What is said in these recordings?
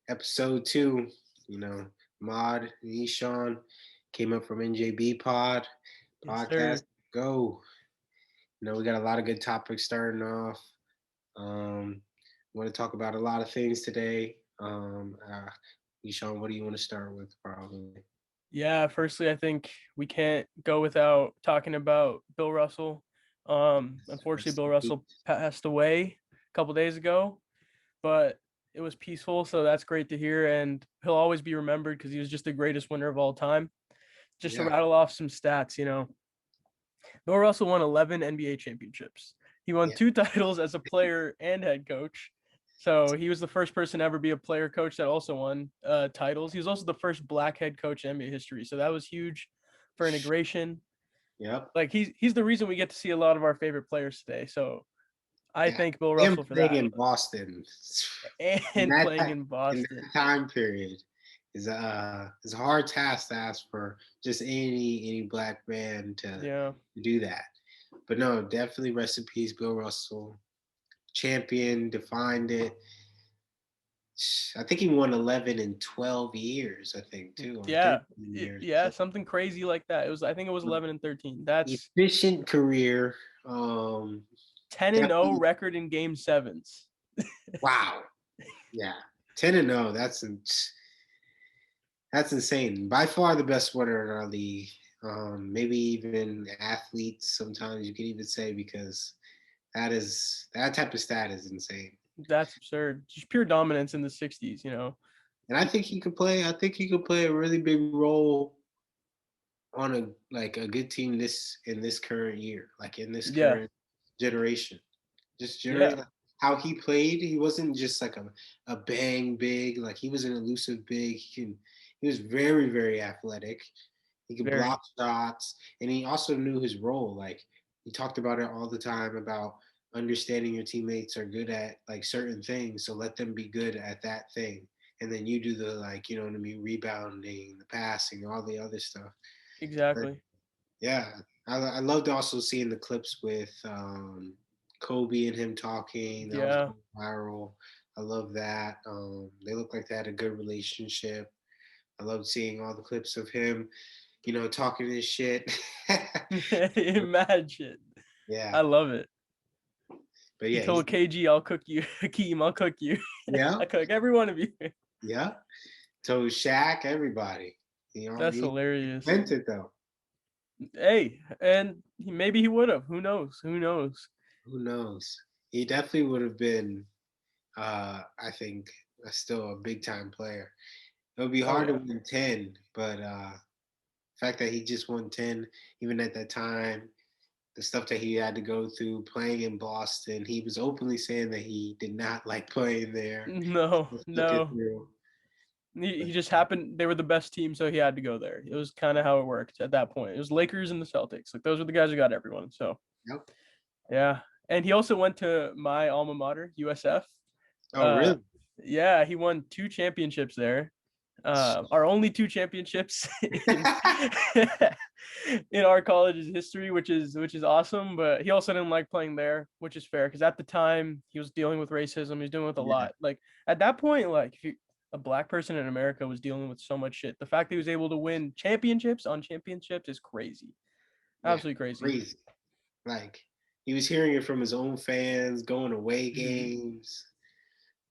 episode 2. You know, Mod and Eshawn came up from NJB Yes, podcast. sir. Go. We got a lot of good topics starting off. Um, want to talk about a lot of things today. Eshawn, what do you want to start with? Probably. Yeah, firstly, I think we can't go without talking about Bill Russell. Unfortunately, Rest Bill in Russell peace. passed away a couple days ago, but it was peaceful, so that's great to hear. And he'll always be remembered because he was just the greatest winner of all time. Just to Yeah. rattle off some stats, Bill Russell won 11 NBA championships. He won Yeah. 2 titles as a player and head coach. So he was the first person to ever be a player coach that also won titles. He was also the first black head coach in NBA history. So that was huge for integration. Yep. Like he's the reason we get to see a lot of our favorite players today. So I Yeah. thank Bill Him Russell for playing that. in Boston in And that playing in in Boston. that time period is a hard task to ask for just any black man to Yeah. do that. But no, definitely rest in peace, Bill Russell. Champion, defined it. I think he won 11 in 12 years, I think, too, or Yeah. 13 years. Yeah, something crazy like that. I think it was 11 and 13. That's Efficient career. Um, 10 and 0 definitely, record in game sevens. wow. Yeah. 10 and 0. That's insane. By far the best winner in our league. Maybe even athletes sometimes you could even say because that type of stat is insane. That's absurd. Just pure dominance in the 60s. And I think he could play. I think he could play a really big role on a good team in this current year, like in this Yeah. current generation. Just Yeah. generally how he played, he wasn't just like a bang big. Like he was an elusive big. He was very athletic. He could Very. block shots, and he also knew his role. Like he talked about it all the time about understanding your teammates are good at like certain things, so let them be good at that thing, and then you do the like you know what I mean, rebounding, the passing, all the other stuff. But Exactly. yeah, I loved also seeing the clips with Kobe and him talking. That was Yeah. going viral. I love that. They look like they had a good relationship. I loved seeing all the clips of him talking his shit. Imagine. Yeah, I love it. but He yeah, told KG, I'll cook you. Hakeem, I'll cook you. yeah, I'll cook every one of you. yeah. So Shaq, everybody, That's he hilarious. meant it though. Hey, and maybe he would have. Who knows? Who knows? Who knows? He definitely would have been. I think still a big time player. It would be Oh, hard to yeah. win 10, but the fact that he just won 10, even at that time, the stuff that he had to go through playing in Boston, he was openly saying that he did not like playing there. No, Just took it no. through. He But just happened. They were the best team, so he had to go there. It was kind of how it worked at that point. It was Lakers and the Celtics. Like those were the guys who got everyone. So yep. yeah, and he also went to my alma mater, USF. Oh, Uh, really? yeah, he won 2 championships there. Our only 2 championships in in our college's history, which is awesome. But he also didn't like playing there, which is fair because at the time he was dealing with racism. He was dealing with a Yeah, lot. Like at that point, like if you a black person in America was dealing with so much shit. The fact that he was able to win championships on championships is crazy, yeah, absolutely crazy. crazy. Like he was hearing it from his own fans, going away Mhm. games.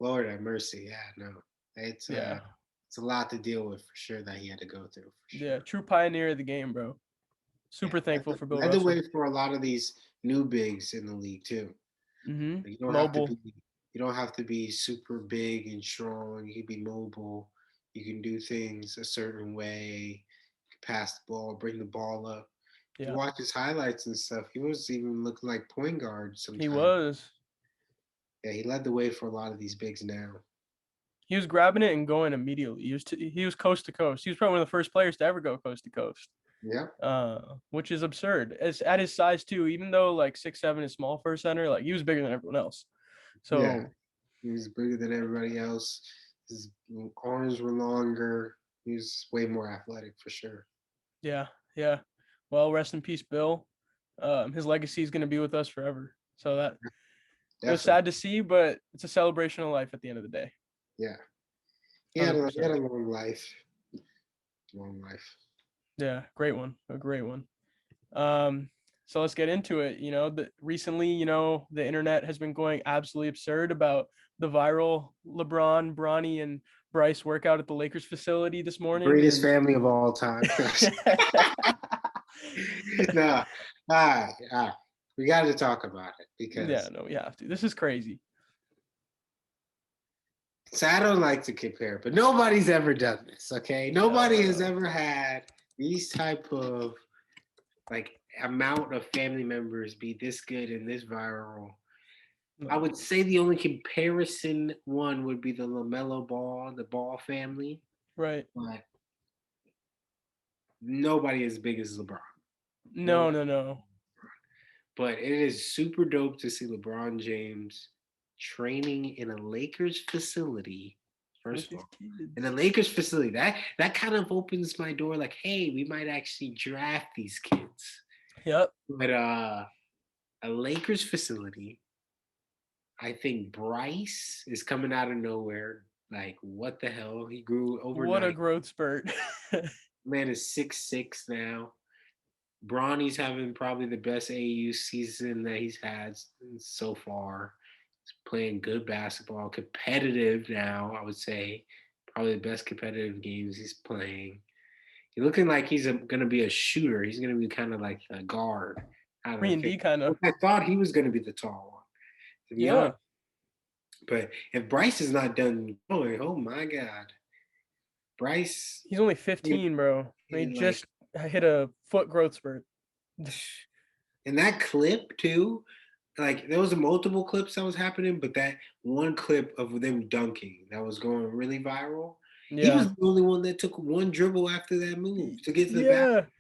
Lord have mercy. Yeah, no, it's Yeah, it's a lot to deal with for sure that he had to go through for yeah, sure. true pioneer of the game, bro. Yeah, Super thankful for Bill led the way Russell. for a lot of these new bigs in the league too. Mm-hmm. Like, Mobile. you don't have to be super big and strong. You can be mobile. You can do things a certain way. You can pass the ball, bring the ball up. You Yeah, watch his highlights and stuff. He was even looking like point guard he sometimes. was. Yeah, he led the way for a lot of these bigs now. He was grabbing it and going immediately. He was coast to coast. He was probably one of the first players to ever go coast to coast, Yeah, which is absurd. As at his size too, even though like 6'7" is small for a center, like he was bigger than everyone else. yeah. So He was bigger than everybody else. His arms were longer. He was way more athletic for sure. yeah, yeah. Well, rest in peace, Bill. His legacy is going to be with us forever. So that it was Definitely. sad to see, but it's a celebration of life at the end of the day. Yeah. He had 100%. a long life. Long life. Yeah, great one. A great one. So let's get into it. Recently, the internet has been going absolutely absurd about the viral LeBron, Bronny, and Bryce workout at the Lakers facility this morning. Greatest And family of all time. No, all right, all right. We got to talk about it yeah, because no, we have to. This is crazy. so I don't like to compare, but nobody's ever done this. Okay, nobody has No. ever had these type of like amount of family members be this good and this viral. I No. would say the only comparison one would be the LaMelo Ball, the Ball family, Right. but nobody as big as LeBron. No, Nobody. no, no. But it is super dope to see LeBron James training in a Lakers facility. With First of his all, in kids. a Lakers facility, that kind of opens my door. Like, hey, we might actually draft these kids. Yep. But a Lakers facility, I think Bryce is coming out of nowhere. Like, what the hell? He grew What a overnight. growth spurt. Man is 6'6" now. Bronny's having probably the best AU season that he's had so far. He's playing good basketball, competitive now, I would say. Probably the best competitive games he's playing. He's looking like he's going to be a shooter. He's going to be kind of like a guard. I don't 3 know. and D kind of. I thought he was going to be the tall one, to be Yeah. honest. But if Bryce is not done growing, oh my God. Bryce, He's only 15, bro. He like, just hit a foot growth spurt. in that clip, too, like there was multiple clips that was happening, but that one clip of them dunking that was going really viral, he was Yeah. the only one that took one dribble after that move to get to the back.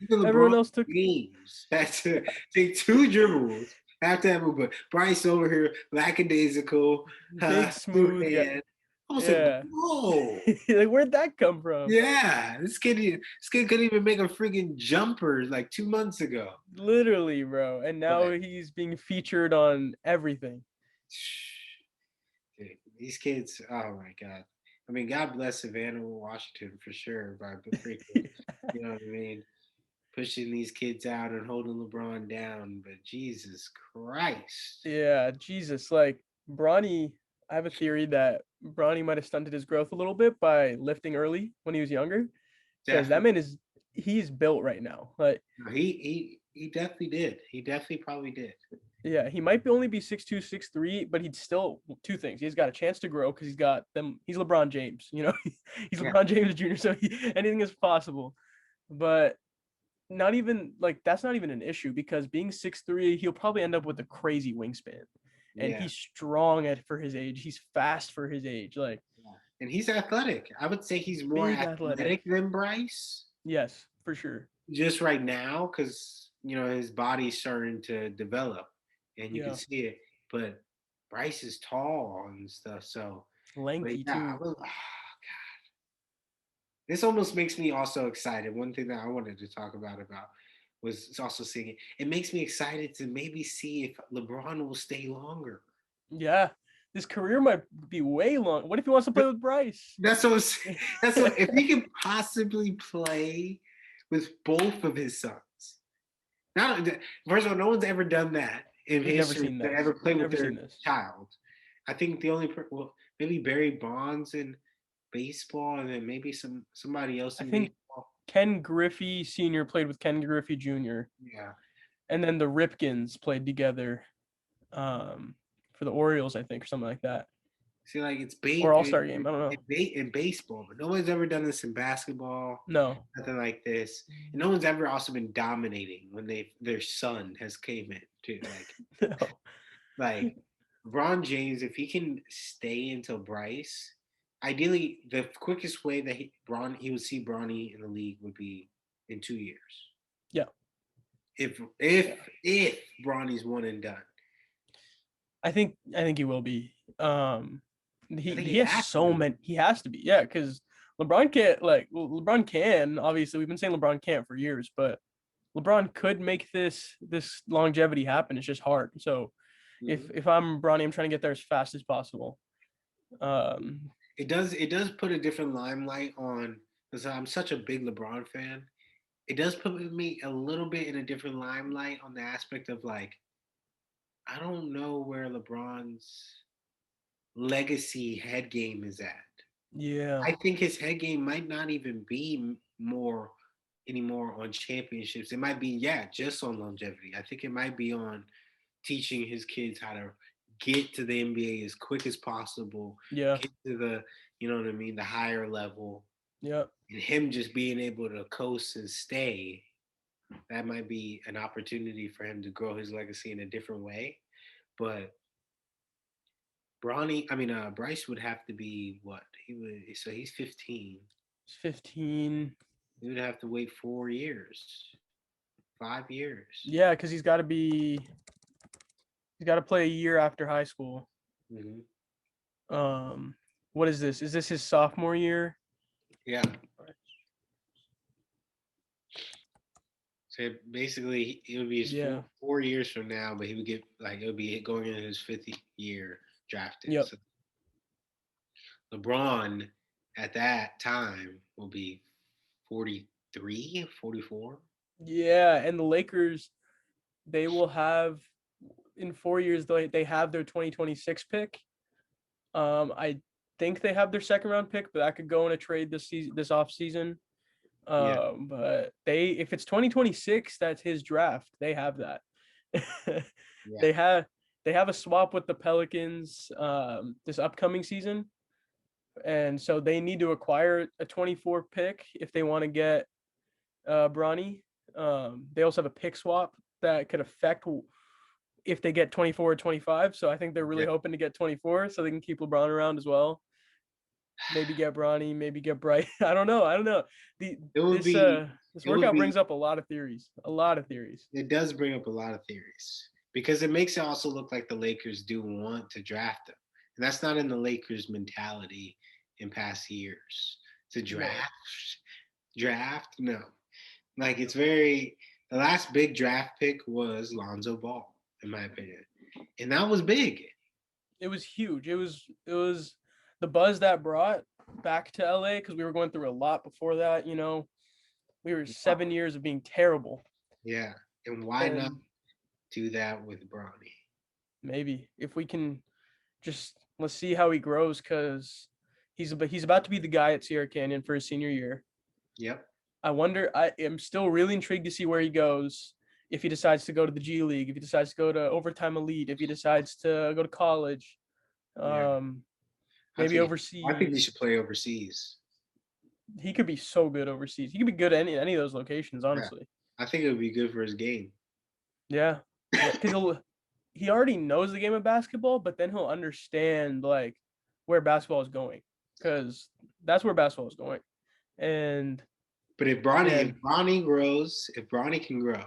Yeah. Even Everyone LeBron else took James had to take two dribbles after that move. But Bryce over here, lackadaisical, big smooth smooth. Yeah. hand. I was like, Yeah. whoa. Like, where'd that come from? Yeah, this kid couldn't even make a freaking jumper like 2 months ago. Literally, bro. And now But he's being featured on everything. dude, these kids, oh my God. I mean, God bless Savannah, Washington for sure, but freaking, you know what I mean? Pushing these kids out and holding LeBron down, but Jesus Christ. Yeah, Jesus. Like, Bronny, I have a theory that Bronny might have stunted his growth a little bit by lifting early when he was younger. Because that Definitely. man he's built right now. Like, No, he definitely did. He definitely probably did. yeah, he might only be 6'2", 6'3", but he'd still two things. He's got a chance to grow because he's got them. He's LeBron James, he's Yeah. LeBron James Jr. So anything is possible. But not even like that's not even an issue because being 6'3", he'll probably end up with a crazy wingspan. And Yeah. he's strong for his age. He's fast for his age. Like, Yeah. And he's athletic. I would say he's more big athletic athletic. than Bryce Yes, for sure. just right now because, his body's starting to develop and you can Yeah, see it. But Bryce is tall and stuff. So, but lengthy yeah, too. this almost makes me also excited. One thing that I wanted to talk about was also seeing it. It makes me excited to maybe see if LeBron will stay longer. Yeah, this career might be way long. What if he wants to play with Bryce? That's what I'm saying. That's what if he can possibly play with both of his sons. Not first of all, no one's ever done that in We've never history seen to this. ever play We've with never their seen this. child. I think the only maybe Barry Bonds in baseball, and then maybe somebody else I in think baseball. Ken Griffey Sr. played with Ken Griffey Jr. Yeah, And then the Ripkins played together for the Orioles, I think, or something like that. see, like it's Or All-Star game. I don't know. in baseball, but no one's ever done this in basketball. No. Nothing like this, and no one's ever also been dominating when their son has came in too. No. Like LeBron James, if he can stay until Bryce, ideally the quickest way that he would see Bronny in the league would be in 2 years. Yeah. If Bronny's one and done. I think he will be. I think He has has so to be. many. He has to be. Yeah, because LeBron can't. LeBron can. Obviously, we've been saying LeBron can't for years, but LeBron could make this longevity happen. It's just hard. So Mhm. if I'm Bronny, I'm trying to get there as fast as possible. Um, It does put a different limelight on, because I'm such a big LeBron fan. It does put me a little bit in a different limelight on the aspect of like, I don't know where LeBron's legacy head game is at. Yeah. I think his head game might not even be more anymore on championships. It might be, yeah, just on longevity. I think it might be on teaching his kids how to get to the NBA as quick as possible, Yeah. get to the, you know what I mean, the higher level, Yeah. and him just being able to coast and stay. That might be an opportunity for him to grow his legacy in a different way. But Bryce would have to be what he would. So he's 15. It's 15. He would have to wait 4 years, 5 years. Yeah, because he's got to play a year after high school. Hmm. What is this? Is this his sophomore year? Yeah. So basically, it would be his Yeah. 4 years from now, but he would get like it would be going into his fifth year drafted. Yep. So LeBron at that time will be 43, 44. Yeah, and the Lakers, they will have in 4 years. They have their 2026 pick. I think they have their second round pick, but that could go in a trade this off season. Yeah. But if it's 2026, that's his draft. They have that. Yeah. They have a swap with the Pelicans this upcoming season, and so they need to acquire a 24 pick if they want to get Bronny. They also have a pick swap that could affect if they get 24 or 25. So I think they're really Yeah. hoping to get 24 so they can keep LeBron around as well. Maybe get Bronny, maybe get Bright. I don't know. It would This be. this It would workout be. brings up a lot of theories. A lot of theories. It does bring up a lot of theories because it makes it also look like the Lakers do want to draft him, and that's not in the Lakers' mentality in past years to draft. No. Draft, no. Like it's very. The last big draft pick was Lonzo Ball, in my opinion, and that was big. It was huge. It was the buzz that brought back to LA because we were going through a lot before that, We were 7 years of being terrible. Yeah, and why not And do that with Bronny? maybe if we can just let's see how he grows because he's about to be the guy at Sierra Canyon for his senior year. Yep. I am still really intrigued to see where he goes. If he decides to go to the G League, if he decides to go to Overtime Elite, if he decides to go to college, Yeah. maybe I think he overseas. should play overseas. He could be so good overseas. He could be good at any of those locations, Yeah. honestly. I think it would be good for his game. Yeah, because he already knows the game of basketball, but then he'll understand like where basketball is going, because that's where basketball is going. And But if Bronny grows, if Bronny can grow,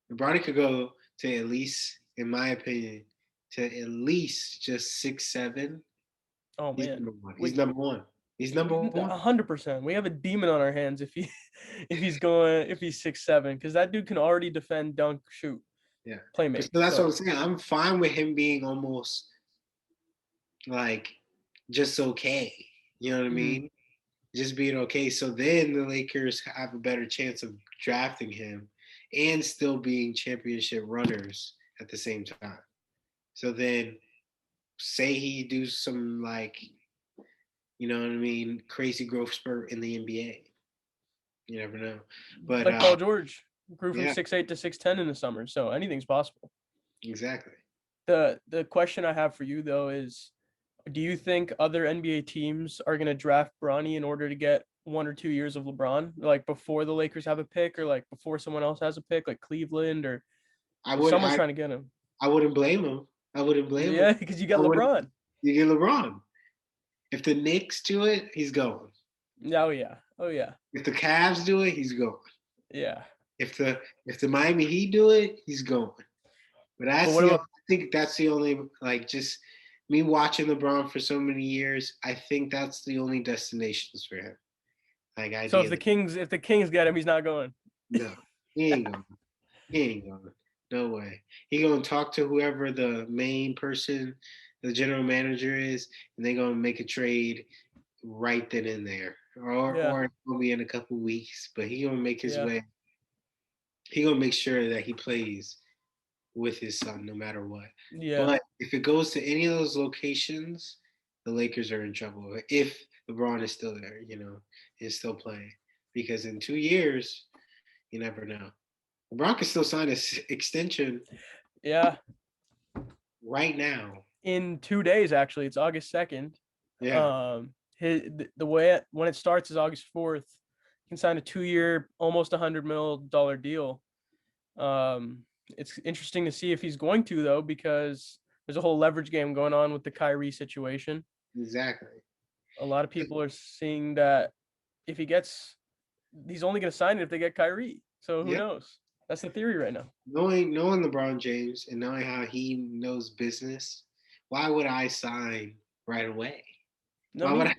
if Bronny could go to at least, in my opinion, to at least just 6'7", oh he's man, number one. He's number one. He's number one. 100%. We have a demon on our hands if he's 6'7", because that dude can already defend, dunk, shoot, Yeah. playmate. So that's what I'm saying. I'm fine with him being almost like just okay. You know what I mean? Just being okay. So then the Lakers have a better chance of drafting him and still being championship runners at the same time. So then say he do some like, you know what I mean, crazy growth spurt in the NBA. You never know. But like Paul George grew from yeah, 6'8" to 6'10" in the summer, so anything's possible. exactly. The question I have for you though is, do you think other NBA teams are going to draft Bronny in order to get 1 or 2 years of LeBron, like before the Lakers have a pick, or like before someone else has a pick, like Cleveland, or I if would someone's trying to get him? I wouldn't blame him. I wouldn't blame him. Yeah, because you got I would LeBron. You get LeBron. If the Knicks do it, he's going. Oh yeah, oh yeah, If the Cavs do it, he's going. yeah. If the Miami Heat do it, he's going. But But what about? I think that's the only like just me watching LeBron for so many years. I think that's the only destinations for him. Like So ideally, if the Kings get him, he's not going. no, he ain't going. He ain't going. No way. He gonna talk to whoever the main person the general manager is, and they're gonna make a trade right then and there, Yeah. or it's gonna be in a couple weeks. But he gonna make his Yeah. way. He gonna make sure that he plays with his son no matter what. Yeah. But if it goes to any of those locations, the Lakers are in trouble. If LeBron is still there, is still playing, because in 2 years, you never know. LeBron can still sign an extension Yeah. right now. In 2 days, actually, it's August 2nd. Yeah, The way when it starts is August 4th. He can sign a 2-year, almost $100 million deal. It's interesting to see if he's going to, though, because there's a whole leverage game going on with the Kyrie situation. exactly. A lot of people are seeing that if he's only going to sign it if they get Kyrie. So who Yep. knows? That's the theory right now. Knowing LeBron James and knowing how he knows business, why would I sign right away? No, Why would me. I?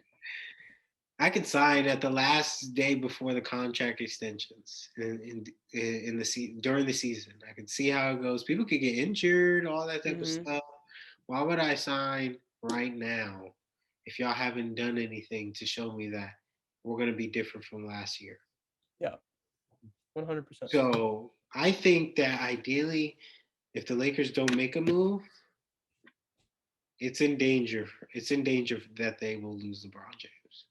I could sign at the last day before the contract extensions in the during the season. I could see how it goes. People could get injured, all that type of Mm-hmm. stuff. Why would I sign right now if y'all haven't done anything to show me that we're going to be different from last year? Yeah, 100%. So I think that ideally, if the Lakers don't make a move, it's in danger. It's in danger that they will lose LeBron James,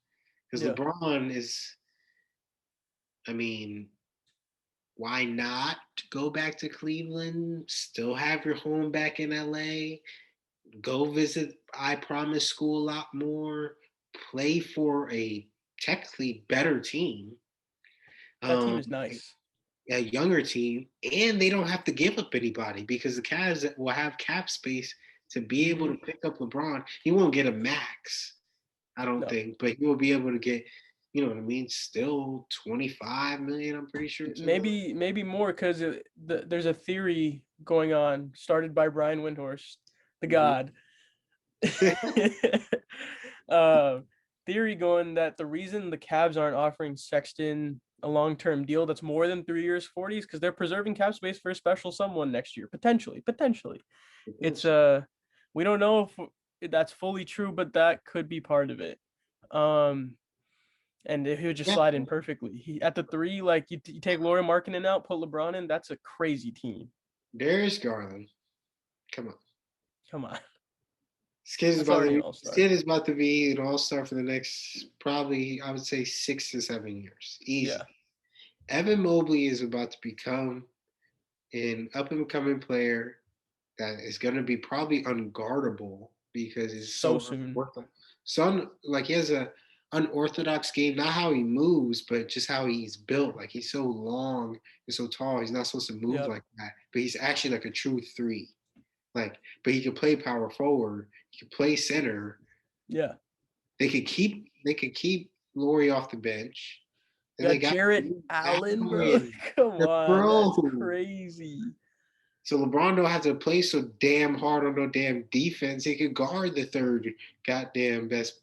because Yeah. LeBron is. I mean, why not go back to Cleveland? Still have your home back in LA. Go visit I Promise School a lot more. Play for a technically better team, That team um, is nice. a younger team, and they don't have to give up anybody because the Cavs will have cap space to be able Mm-hmm. to pick up LeBron. He won't get a max, I don't No, think, but he will be able to get, you know what I mean, still 25 million, I'm pretty sure too. maybe more because there's a theory going on started by Brian Windhorst, the Mhm. god. uh, Theory going that the reason the Cavs aren't offering Sexton a long-term deal that's more than 3 years, 40 is because they're preserving cap space for a special someone next year, potentially. It's we don't know if that's fully true, but that could be part of it. Um, and he would just Yeah, slide in perfectly. He at the three, like you take Lauri Markkanen out, put LeBron in. That's a crazy team. Darius Garland. Come on. Come on, This kid is that's about to already an be, all this star. kid is about to be an all-star for the next, probably, I would say, 6 to 7 years. Yeah, Easy. Evan Mobley is about to become an up-and-coming player that is going to be probably unguardable because he's so so soon. unorthodox. So, like, he has a unorthodox game, not how he moves, but just how he's built. Like, he's so long and so tall. He's not supposed to move Yep. like that, but he's actually like a true three. Like, but he could play power forward. He could play center. Yeah. They could keep Laurie off the bench. You And they got got Jarrett Allen, bro. Allen. Come The on, that's bro. crazy. So LeBron don't have to play so damn hard on no damn defense. He could guard the third goddamn best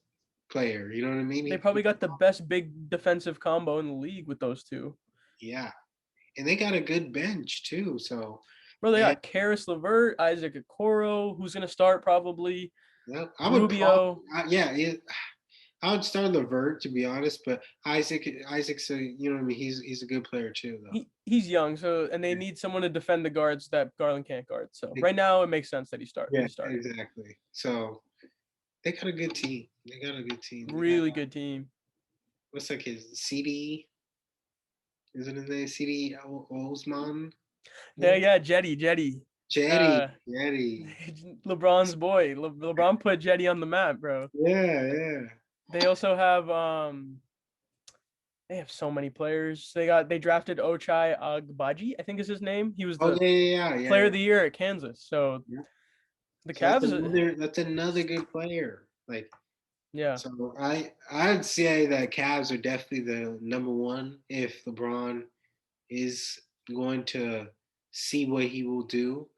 player. You know what I mean? They probably got the best big defensive combo in the league with those two. Yeah. And they got a good bench too. So Bro, they yeah, got Karis LeVert, Isaac Okoro, who's gonna start probably. yeah. Rubio. I would start Levert to be honest, but Isaac's a, you know what I mean. He's a good player too though. He's young, so and they Yeah. need someone to defend the guards that Garland can't guard. So right now it makes sense that Yeah, he's starting. exactly. So they got a good team. They got a good team. They got, Really good team. what's like his CD? Isn't his name CD Osman? There, yeah, Jetty. Jetty, Uh, Jetty. LeBron's boy. LeBron put Jetty on the map, bro. Yeah, yeah. They also have they have so many players. They drafted Ochai Agbaji, I think is his name. He was Oh the yeah, yeah, yeah, player yeah. of the year at Kansas. So Yeah. the So that's Cavs, another good player. Like, yeah, so I'd say that Cavs are definitely the number one if LeBron is going to see what he will do.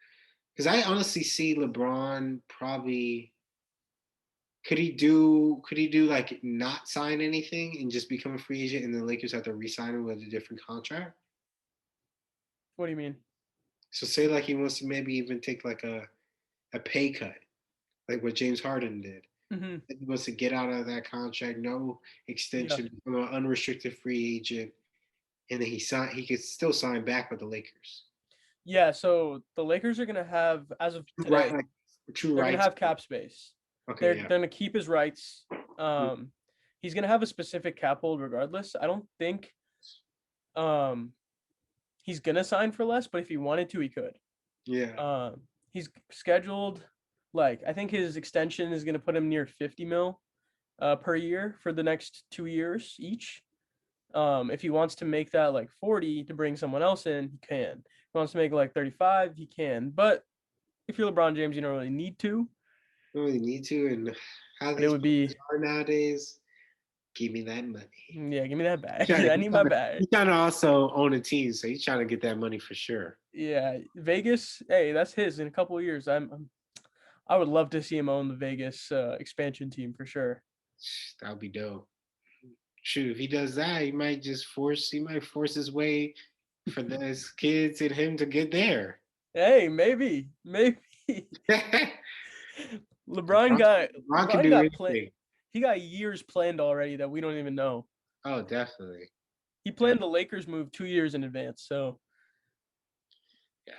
Because I honestly see LeBron probably, could he do like not sign anything and just become a free agent and the Lakers have to re-sign him with a different contract? what do you mean? So say like he wants to maybe even take like a pay cut like what James Harden did. Hmm. He wants to get out of that contract, no Yeah. extension, become an unrestricted free agent, and then he could still sign back with the Lakers. Yeah. So the Lakers are gonna have, as of Right, today, like true they're gonna rights. have cap space. Okay, They're yeah. gonna keep his rights. Um, he's gonna have a specific cap hold regardless. I don't think um he's gonna sign for less, but if he wanted to, he could. Yeah. He's scheduled, like, I think his extension is gonna put him near 50 mil per year for the next 2 years each. If he wants to make that like 40 to bring someone else in, he can. If he wants to make like 35, he can. But if you're LeBron James, you don't really need to. Don't really need to, and how But it these would players be, are nowadays, give me that money. yeah, give me that bag. Trying to, I he's need my trying to, bag. he's trying to also own a team, so he's trying to get that money for sure. Yeah, Vegas. Hey, that's his in a couple of years. I would love to see him own the Vegas expansion team for sure. That would be dope. Shoot, if he does that, he might force his way for those kids and him to get there. Hey, maybe. LeBron got LeBron can LeBron do got play. anything. He got years planned already that we don't even know. Oh, definitely. He planned the Lakers move 2 years in advance. So Yeah.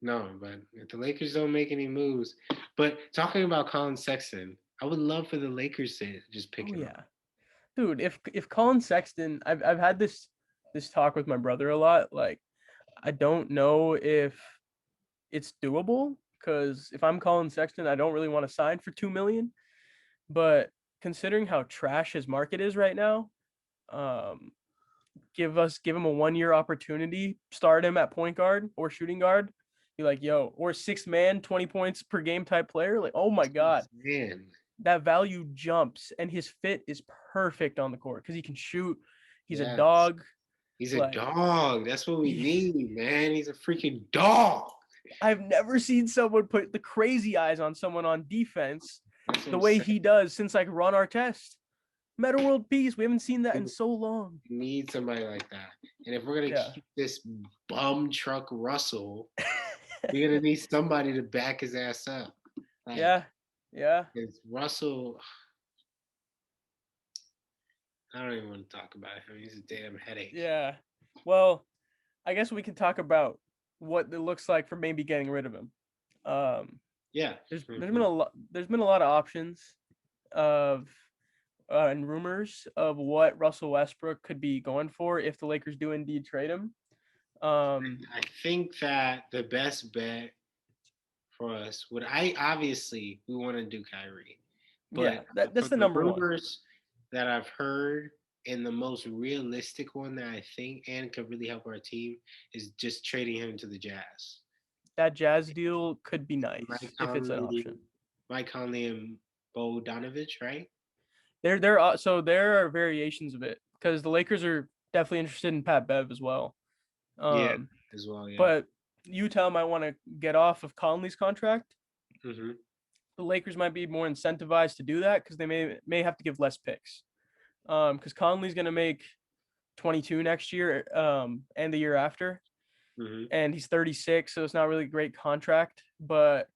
No, but if the Lakers don't make any moves. But talking about Colin Sexton, I would love for the Lakers to just pick oh him up. yeah, dude. If Colin Sexton, I've had this talk with my brother a lot. Like, I don't know if it's doable because if I'm Colin Sexton, I don't really want to sign for 2 million. But considering how trash his market is right now, um, give him a 1 year opportunity, start him at point guard or shooting guard. Be like, yo, or sixth man, 20 points per game type player. Like, oh my God, Man, that value jumps and his fit is perfect on the court because he can shoot. He's a yes. dog. He's a Like, dog. That's what we need, man. He's a freaking dog. I've never seen someone put the crazy eyes on someone on defense That's what the I'm way saying. he does since like Ron Artest. Meta World Peace. We haven't seen that in so long. We need somebody like that. And if we're gonna Yeah. keep this bum truck Russell, we're gonna need somebody to back his ass up. Like, Yeah. Yeah. it's Russell. I don't even want to talk about him. He's a damn headache. Yeah. Well, I guess we can talk about what it looks like for maybe getting rid of him. Um, Yeah. there's been a lot of options of and rumors of what Russell Westbrook could be going for if the Lakers do indeed trade him. I think that the best bet for us would we want to do Kyrie, Yeah, but that's from the the number one. rumors that I've heard, and the most realistic one that I think and could really help our team is just trading him to the Jazz. That Jazz deal could be Mike nice if it's an Conley, option. Mike Conley and Bogdanovich, right? So there are variations of it because the Lakers are definitely interested in Pat Bev as well. Yeah, Um, as well. Yeah. but Utah might want to get off of Conley's contract. Mm-hmm. The Lakers might be more incentivized to do that because they may have to give less picks. Because Conley's going to make 22 next year, and the year after, Mm-hmm. and he's 36, so it's not really a great contract. But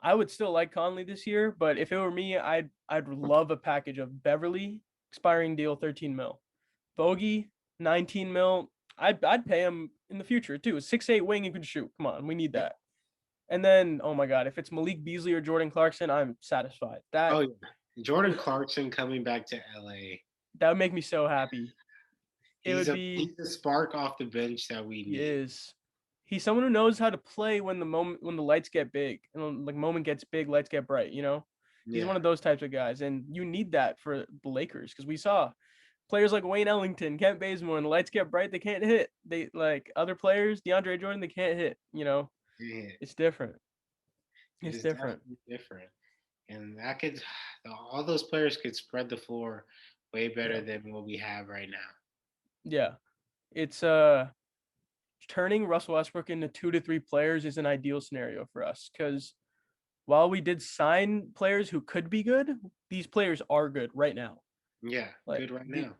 I would still like Conley this year. But if it were me, I'd love a package of Beverly expiring deal 13 mil, Bogey 19 mil. I'd pay him in the future too. 6'8" wing and can shoot. Come on, we need that. And then, oh my God, if it's Malik Beasley or Jordan Clarkson, I'm satisfied. Oh yeah, Jordan Clarkson coming back to LA. That would make me so happy. It He's would a be he's a spark off the bench that we He need. is. He's someone who knows how to play when the lights get big and like moment gets big, lights get bright. He's Yeah. one of those types of guys, and you need that for the Lakers because we saw players like Wayne Ellington, Kent Bazemore, when the lights get bright, they can't hit. They like other players, DeAndre Jordan, they can't hit. Yeah. It's different. It It's is different. definitely different. And all those players could spread the floor way better Yeah. than what we have right now. Yeah. It's turning Russell Westbrook into 2 to 3 players is an ideal scenario for us because while we did sign players who could be good, these players are good right now. Yeah, Like good right now.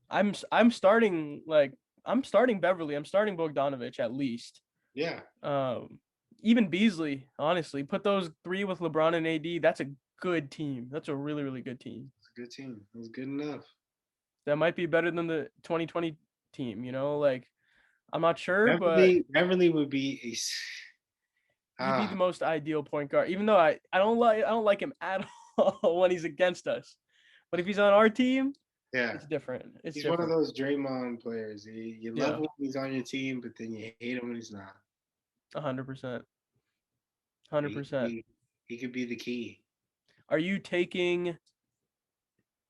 I'm starting Beverly. I'm starting Bogdanovich at least. Yeah. Even Beasley, honestly, put those three with LeBron and AD. That's a good team. That's a really, really good team. It's a good team. It was good enough. That might be better than the 2020 team. Like I'm not sure, but Beverly would be he'd be the most ideal point guard. Even though I don't like him at all when he's against us, but if he's on our team, yeah. it's different. It's He's different. one of those Draymond players. You love Yeah. when he's on your team, but then you hate him when he's not. 100%. 100%. He could be the key. Are you taking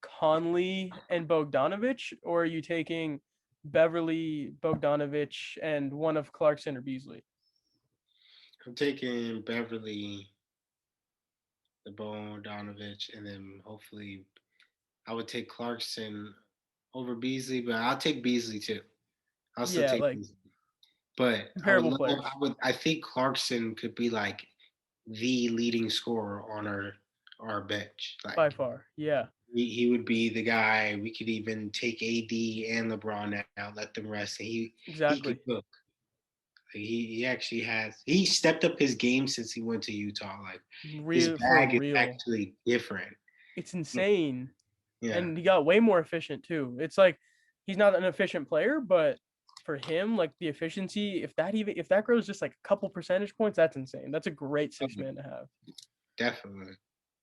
Conley and Bogdanovich, or are you taking Beverly, Bogdanovich, and one of Clarkson or Beasley? I'm taking Beverly, the Bogdanovich, and then hopefully I would take Clarkson over Beasley, but I'll take Beasley too. I'll still take Beasley. But comparable players. I think Clarkson could be like the leading scorer on our bench. Like, by far, yeah. He would be the guy. We could even take AD and LeBron out, let them rest, and he could cook. He actually has. He stepped up his game since he went to Utah. Like his bag is actually different. It's insane. Yeah. And he got way more efficient too. It's like he's not an efficient player, but for him, like the efficiency, if that grows just like a couple percentage points, that's insane. That's a great six man to have. Definitely.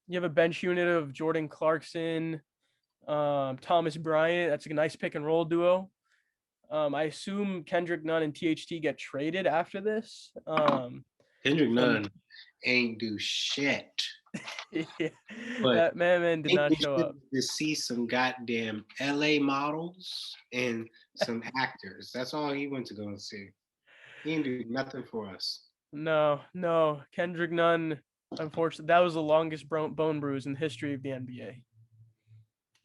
You have a bench unit of Jordan Clarkson, Thomas Bryant. That's a nice pick and roll duo. I assume Kendrick Nunn and THT get traded after this. Kendrick Nunn ain't do shit. Yeah, that man did not show up. To see some goddamn LA models and some actors. That's all he went to go and see. He didn't do nothing for us. No. Kendrick Nunn, unfortunately, that was the longest bone bruise in the history of the NBA.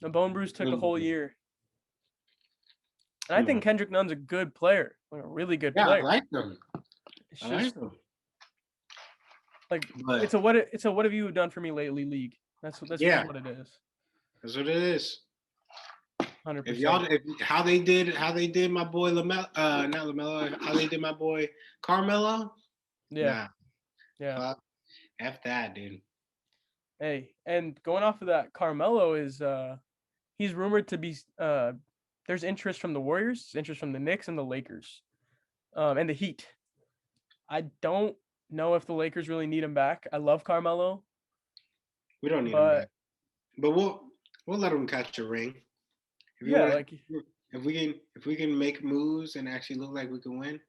The bone bruise took a whole year. And I think Kendrick Nunn's a good player, like a really good player. I like him. I like him. Like it's a what have you done for me lately league. That's what it is. That's what it is. 100%. If how they did my boy not LaMelo, how they did my boy Carmelo. Yeah. Yeah. Fuck. F that, dude. Hey, and going off of that, Carmelo is he's rumored to be there's interest from the Warriors, interest from the Knicks and the Lakers. And the Heat. I don't know if the Lakers really need him back. I love Carmelo. We don't need him back. But we'll let him catch a ring. If we can make moves and actually look like we can win,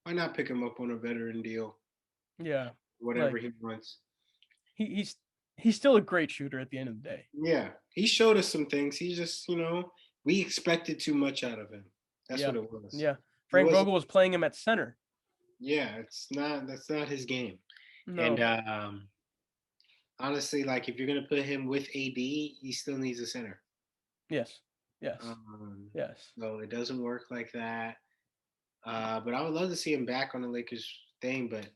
why not pick him up on a veteran deal? Yeah. Whatever he wants. He's still a great shooter at the end of the day. Yeah. He showed us some things. He just, we expected too much out of him. That's what it was. Yeah. Frank Vogel was playing him at center. Yeah, that's not his game. No. And honestly, like if you're gonna put him with AD, he still needs a center. Yes. Yes. So it doesn't work like that. But I would love to see him back on the Lakers thing. But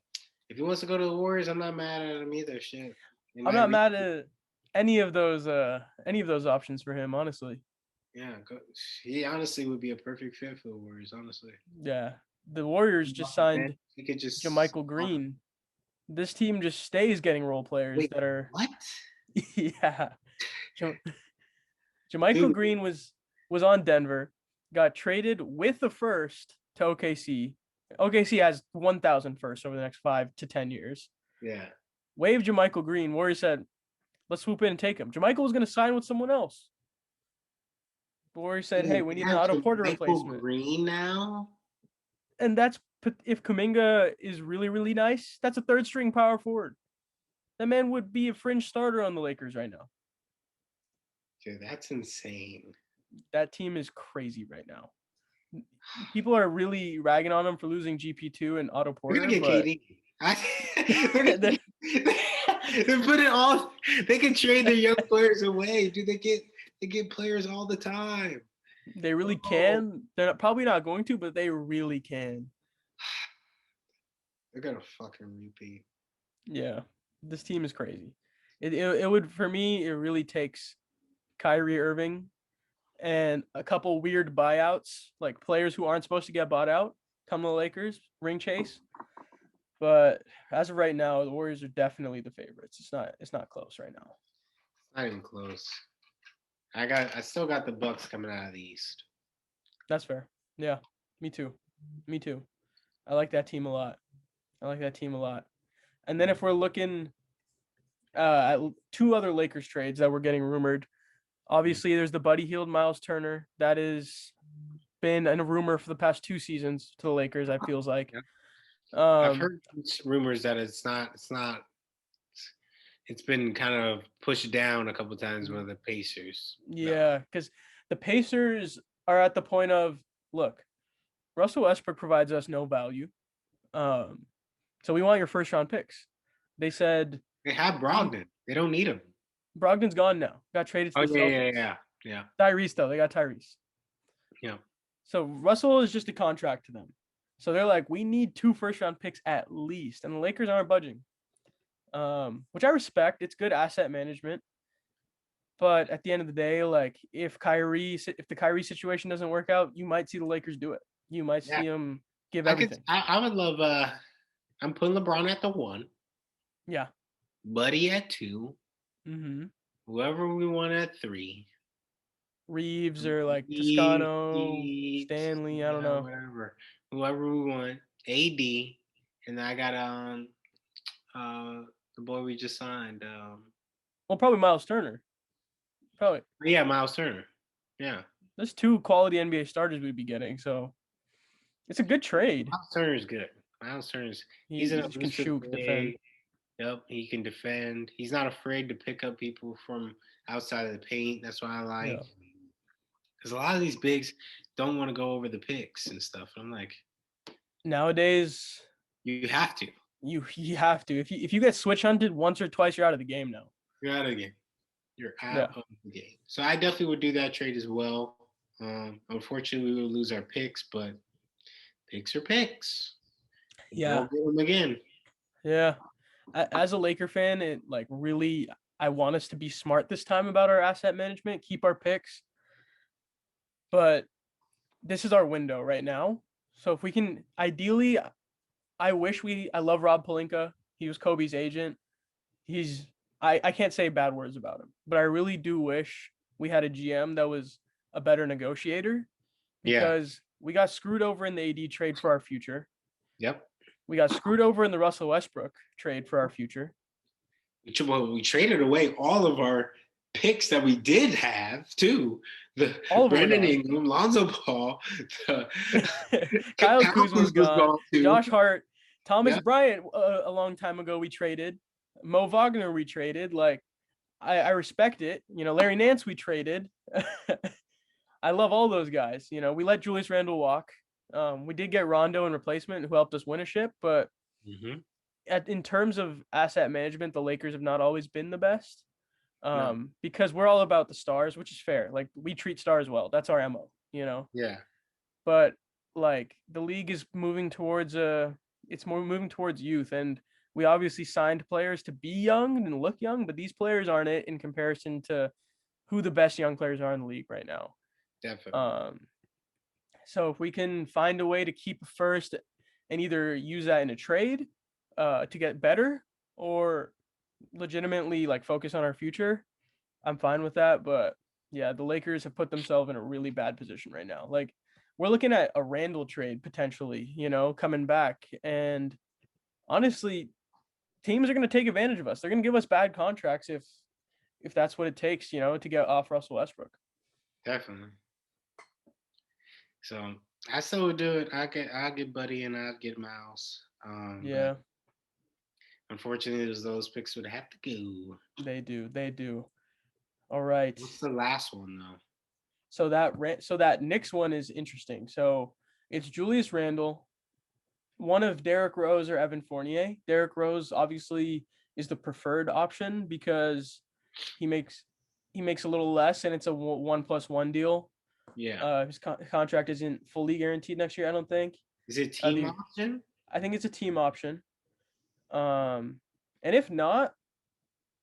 if he wants to go to the Warriors, I'm not mad at him either. Shit. I'm not mad at any of those options for him, honestly. Yeah, he honestly would be a perfect fit for the Warriors, honestly. Yeah. The Warriors just signed JaMychal Green. This team just stays getting role players that are what? Yeah. JaMychal Green was on Denver, got traded with the first to OKC. OKC has 1,000 firsts over the next 5 to 10 years. Yeah. Waived JaMychal Green. Warriors said, let's swoop in and take him. JaMychal was going to sign with someone else. The Warriors said, hey, we need an Otto Porter replacement. Green now? And that's if Kuminga is really, really nice, that's a third string power forward. That man would be a fringe starter on the Lakers right now. Dude, that's insane. That team is crazy right now. People are really ragging on them for losing GP2 and Otto Porter. They're gonna get KD. They put it all. They can trade their young players away. Dude, they get players all the time. They really can. They're probably not going to, but they really can. They're gonna fucking repeat. Yeah, this team is crazy. It would, for me, it really takes Kyrie Irving and a couple weird buyouts, like players who aren't supposed to get bought out, come to the Lakers, ring chase. But as of right now, the Warriors are definitely the favorites. It's not close right now. Not even close. I still got the Bucks coming out of the East. That's fair. Yeah, me too. Me too. I like that team a lot. And then if we're looking at two other Lakers trades that were getting rumored, obviously there's the Buddy Hield, Miles Turner. That is been a rumor for the past 2 seasons to the Lakers. I feels like. Yeah. I've Um, heard rumors that it's not. It's been kind of pushed down a couple times by the Pacers. yeah, because the Pacers are at the point of look, Russell Westbrook provides us no value. Um, so we want your first round picks. They said They have Brogdon. They don't need him. Brogdon's gone now. Got traded to Oh the Celtics. yeah. Tyrese though, they got Tyrese. Yeah. So Russell is just a contract to them. So they're like, we need 2 first round picks at least, and the Lakers aren't budging. Which I respect. It's good asset management. But at the end of the day, like if the Kyrie situation doesn't work out, you might see the Lakers do it. You might Yeah. see them give everything. I would love. I'm putting LeBron at the 1. Yeah. Buddy at 2. Mm-hmm. Whoever we want at 3. Reeves or like Steve, Toscano, Stanley. I don't know. whatever. Whoever we want. AD, and I got the boy we just signed. Well, probably Miles Turner. Probably. Yeah, Miles Turner. Yeah. There's 2 quality NBA starters we'd be getting, so it's a good trade. Miles Turner's good. Miles Turner's He can shoot, defend. Yep, he can defend. He's not afraid to pick up people from outside of the paint. That's what I like. Because a lot of these bigs don't want to go over the picks and stuff. I'm like, nowadays you have to. You have to. If you get switch hunted once or twice, you're out of the game now. You're out of the game. You're out of the game. So I definitely would do that trade as well. Unfortunately, we will lose our picks, but picks are picks. Yeah. We'll get them again. Yeah. As a Laker fan, it like really, I want us to be smart this time about our asset management, keep our picks. But this is our window right now. So if we can, ideally, I love Rob Pelinka. He was Kobe's agent. I can't say bad words about him, but I really do wish we had a GM that was a better negotiator because we got screwed over in the AD trade for our future. Yep. We got screwed over in the Russell Westbrook trade for our future. We traded away all of our picks that we did have too. All of Brandon Ingram, Lonzo Ball, Kyle Kuzma's gone. Josh Hart, Thomas Bryant. A long time ago, we traded. Mo Wagner, we traded. Like, I respect it. Larry Nance, we traded. I love all those guys. We let Julius Randle walk. We did get Rondo in replacement, who helped us win a ship. But in terms of asset management, the Lakers have not always been the best. Because we're all about the stars, which is fair. Like, we treat stars well. That's our MO, Yeah. But like the league is moving towards moving towards youth, and we obviously signed players to be young and look young, but these players aren't it in comparison to who the best young players are in the league right now. Definitely. So if we can find a way to keep a first and either use that in a trade to get better or legitimately like focus on our future, I'm fine with that. But yeah, the Lakers have put themselves in a really bad position right now. Like, we're looking at a Randall trade potentially, coming back, and honestly, teams are going to take advantage of us. They're going to give us bad contracts if that's what it takes, to get off Russell Westbrook. Definitely. So I still would do it. I'll get Buddy and I'll get Miles. Yeah. Unfortunately, those picks would have to go. They do. All right. What's the last one though? So that Knicks one is interesting. So it's Julius Randle, one of Derrick Rose or Evan Fournier. Derrick Rose obviously is the preferred option because he makes a little less, and it's a 1+1 deal. Yeah. His contract isn't fully guaranteed next year, I don't think. Is it team option? I think it's a team option. And if not,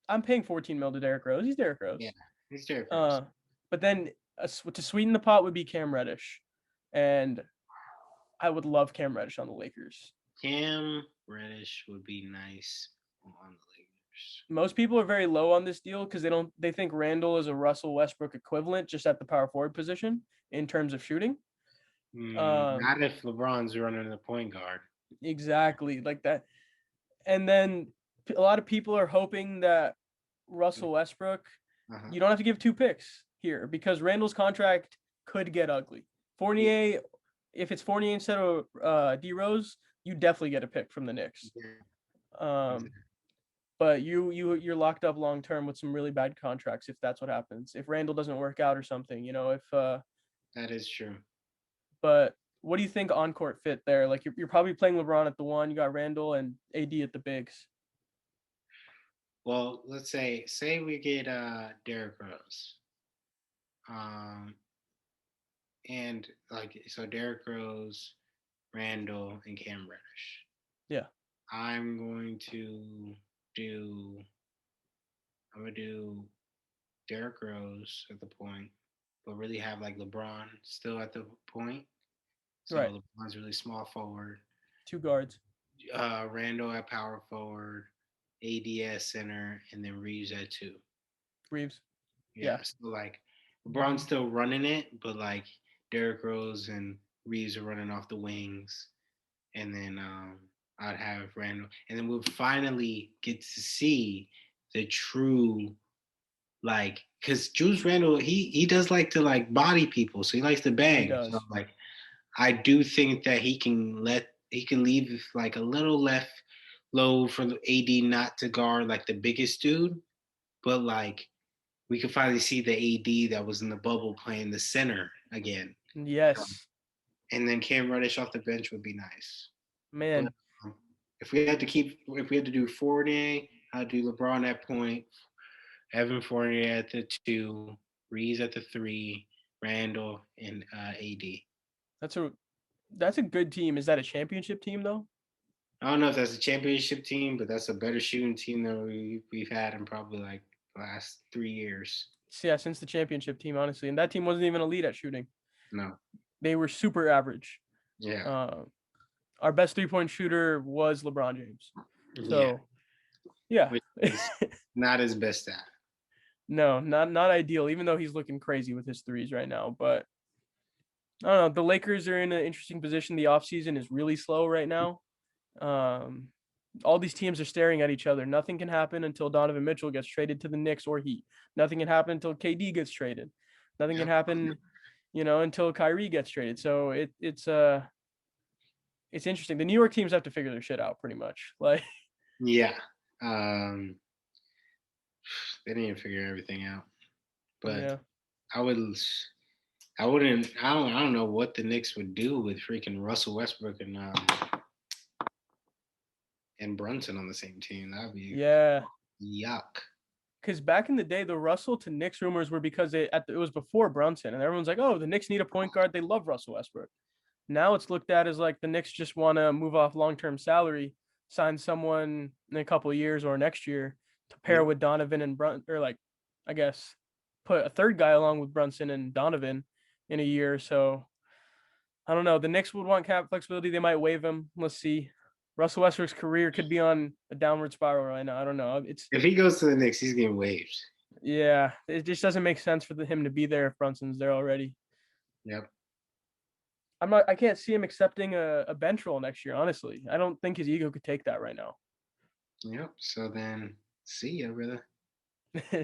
I'm paying $14 million to Derrick Rose. He's Derrick Rose. Yeah, he's Derrick Rose. But then to sweeten the pot would be Cam Reddish, and I would love Cam Reddish on the Lakers. Cam Reddish would be nice on the Lakers. Most people are very low on this deal because they think Randall is a Russell Westbrook equivalent just at the power forward position in terms of shooting. Not if LeBron's running the point guard. Exactly like that. And then a lot of people are hoping that Russell Westbrook, you don't have to give 2 picks here because Randall's contract could get ugly. Fournier, if it's Fournier instead of D Rose, you definitely get a pick from the Knicks. But you're locked up long term with some really bad contracts if that's what happens. If Randall doesn't work out or something, if that is true. But what do you think on court fit there? Like you're probably playing LeBron at the 1, you got Randall and AD at the bigs. Well, let's say we get Derrick Rose. And so Derrick Rose, Randall, and Cam Reddish. Yeah. I'm going to do Derrick Rose at the point, but really have like LeBron still at the point. So right. LeBron's really small forward. 2 guards. Randall at power forward, AD at center, and then Reeves at 2. Reeves. Yeah. So like LeBron's still running it, but like Derrick Rose and Reeves are running off the wings. And then I'd have Randall. And then we'll finally get to see the true, like, because Julius Randall, he does like to like body people. So he likes to bang. He does. So like I do think that he can leave like a little left low for the AD not to guard like the biggest dude. But like we could finally see the AD that was in the bubble playing the center again. Yes. And then Cam Reddish off the bench would be nice. Man. But, if we had to do Fournier, I'd do LeBron at point, Evan Fournier at the 2, Reeves at the 3, Randall, and AD. That's a good team. Is that a championship team though? I don't know if that's a championship team, but that's a better shooting team than we've had in probably like the last 3 years. Yeah, since the championship team, honestly. And that team wasn't even elite at shooting. No. They were super average. Yeah. Our best 3-point shooter was LeBron James. So, yeah. Not his best stat. No, not ideal, even though he's looking crazy with his threes right now. But I don't know. The Lakers are in an interesting position. The offseason is really slow right now. All these teams are staring at each other. Nothing can happen until Donovan Mitchell gets traded to the Knicks or Heat. Nothing can happen until KD gets traded. Nothing can happen, until Kyrie gets traded. So it's interesting. The New York teams have to figure their shit out pretty much. Like, yeah, they didn't even figure everything out. But I don't know what the Knicks would do with freaking Russell Westbrook and Brunson on the same team. That'd be yuck. Because back in the day, the Russell to Knicks rumors were because it was before Brunson, and everyone's like, "Oh, the Knicks need a point guard. They love Russell Westbrook." Now it's looked at as like the Knicks just want to move off long-term salary, sign someone in a couple of years or next year to pair with Donovan and Brunson, or like, I guess, put a third guy along with Brunson and Donovan in a year. So I don't know. The Knicks would want cap flexibility. They might waive him. Let's see. Russell Westbrook's career could be on a downward spiral right now. I don't know. If he goes to the Knicks, he's getting waived. Yeah, it just doesn't make sense for him to be there if Brunson's there already. Yep. I can't see him accepting a bench role next year, honestly. I don't think his ego could take that right now. Yep. So then, see ya, brother.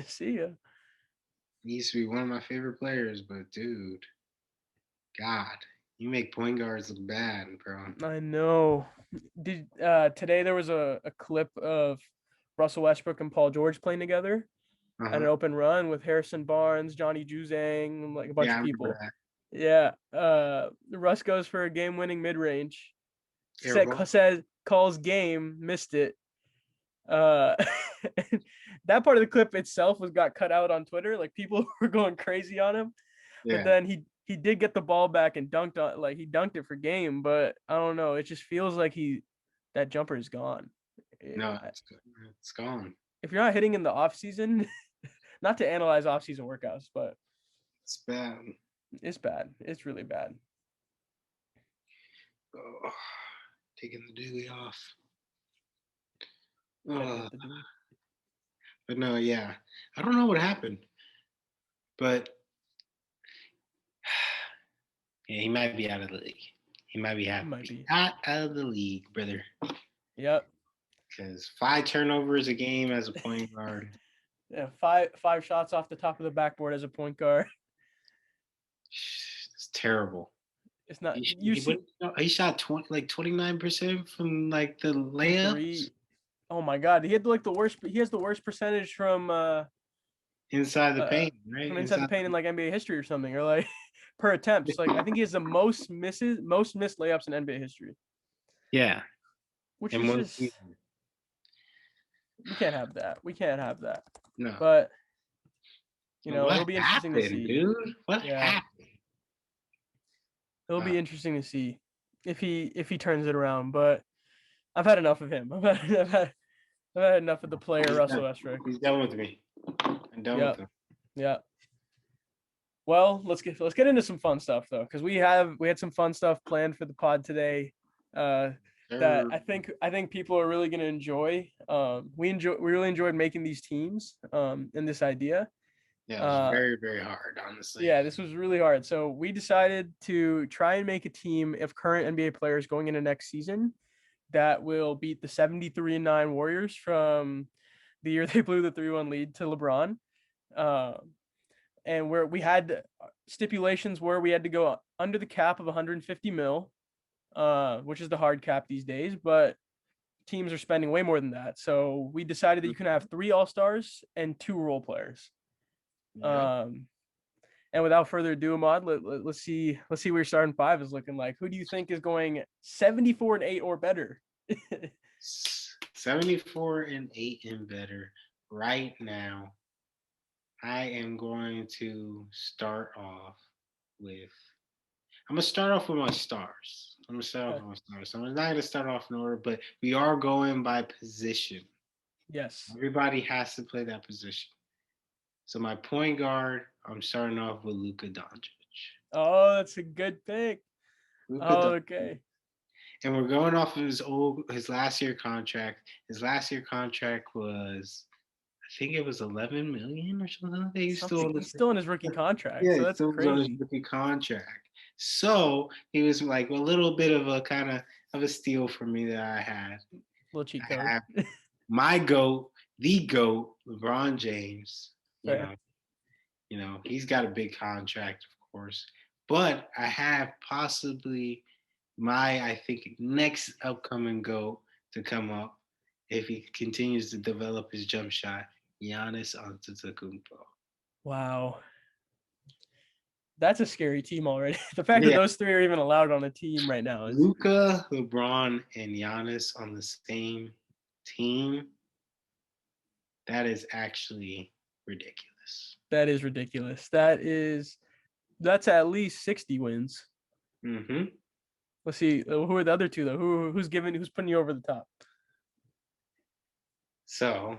See ya. He used to be one of my favorite players, but dude, God, you make point guards look bad, bro. I know. Today there was a clip of Russell Westbrook and Paul George playing together at an open run with Harrison Barnes, Johnny Juzang, like a bunch of people. Yeah. Russ goes for a game-winning mid-range. Calls game, missed it. That part of the clip itself got cut out on Twitter. Like people were going crazy on him. But then he did get the ball back and dunked it for game. But I don't know. It just feels like that jumper is gone. No, it's gone. If you're not hitting in the off season, not to analyze off season workouts, but it's bad. It's bad. It's really bad. Oh, taking the dewey off. But no, yeah, I don't know what happened, but yeah, he might be out of the league. He might be He might be. out of the league, brother. Yep. Because 5 turnovers a game as a point guard, Yeah, five shots off the top of the backboard as a point guard. it's terrible. It's not He, you he, see what- he shot 29% from like the from layups three. Oh my god, he had like the worst. He has the worst percentage inside the uh paint, right? from inside the paint in like NBA history or something, or like per attempts. Like I think he has the most missed layups in NBA history, Yeah, which in is one just season. we can't have that. We can't have that. No. But But it'll what be interesting to happened, see. dude? What Yeah, happened? it'll Uh, be interesting to see if he turns it around. But I've had enough of him. I've had enough of the player he's Russell done. Westbrook. He's done with me. I'm done with Yep. him. Yeah. Well, let's get into some fun stuff though, because we had some fun stuff planned for the pod today. Uh, that I think people are really going to enjoy. We really enjoyed making these teams. And this idea. Yeah, it was Uh, very, very hard, honestly. yeah, this was really hard. So we decided to try and make a team of current NBA players going into next season that will beat the 73-9 Warriors from the year they blew the 3-1 lead to LeBron. And where we had stipulations where we had to go under the cap of 150 mil, which is the hard cap these days, but teams are spending way more than that. So we decided that you can have 3 All-Stars and 2 role players. Yeah. Um, and without further ado, Ahmad, let's see what your starting 5 is looking like. Who do you think is going 74-8 or better? 74-8 and better right now. I am going to start off with. I'm gonna start off with my stars. I'm gonna start off with my stars. So I'm not gonna start off in order, but we are going by position. Yes. Everybody has to play that position. So my point guard, I'm starting off with Luka Doncic. Oh, that's a good pick. Luka Oh, Doncic. okay. And we're going off of his last year contract. His last year contract was, I think it was 11 million or something like that. He's still He's still in his rookie contract, yeah, so he that's still was on his crazy. rookie contract. So he was like a little bit of a kind of a steal for me that I had. Little cheat I code. have my GOAT, the GOAT, LeBron James. Fair. He's got a big contract, of course. But I have possibly I think, next upcoming GOAT to come up if he continues to develop his jump shot, Giannis Antetokounmpo. Wow. That's a scary team already. The fact that Yeah, those 3 are even allowed on a team right now is Luka, LeBron, and Giannis on the same team. That is actually ridiculous. that is ridiculous. That's at least 60 wins. Mm-hmm. Let's see. Who are the other 2 though? Who's putting you over the top? So,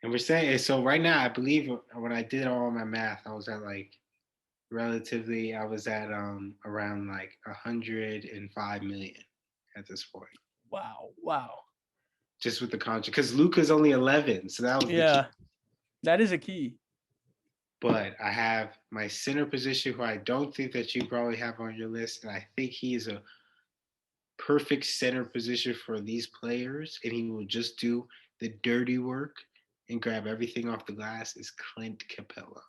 and we're saying so right now. I believe when I did all my math, I was at like relatively. I was at around like 105 million at this point. Wow. Just with the contract, because Luka's only 11, so that was the key. Yeah. That is a key. But I have my center position, who I don't think that you probably have on your list, and I think he is a perfect center position for these players, and he will just do the dirty work and grab everything off the glass. Is Clint Capella.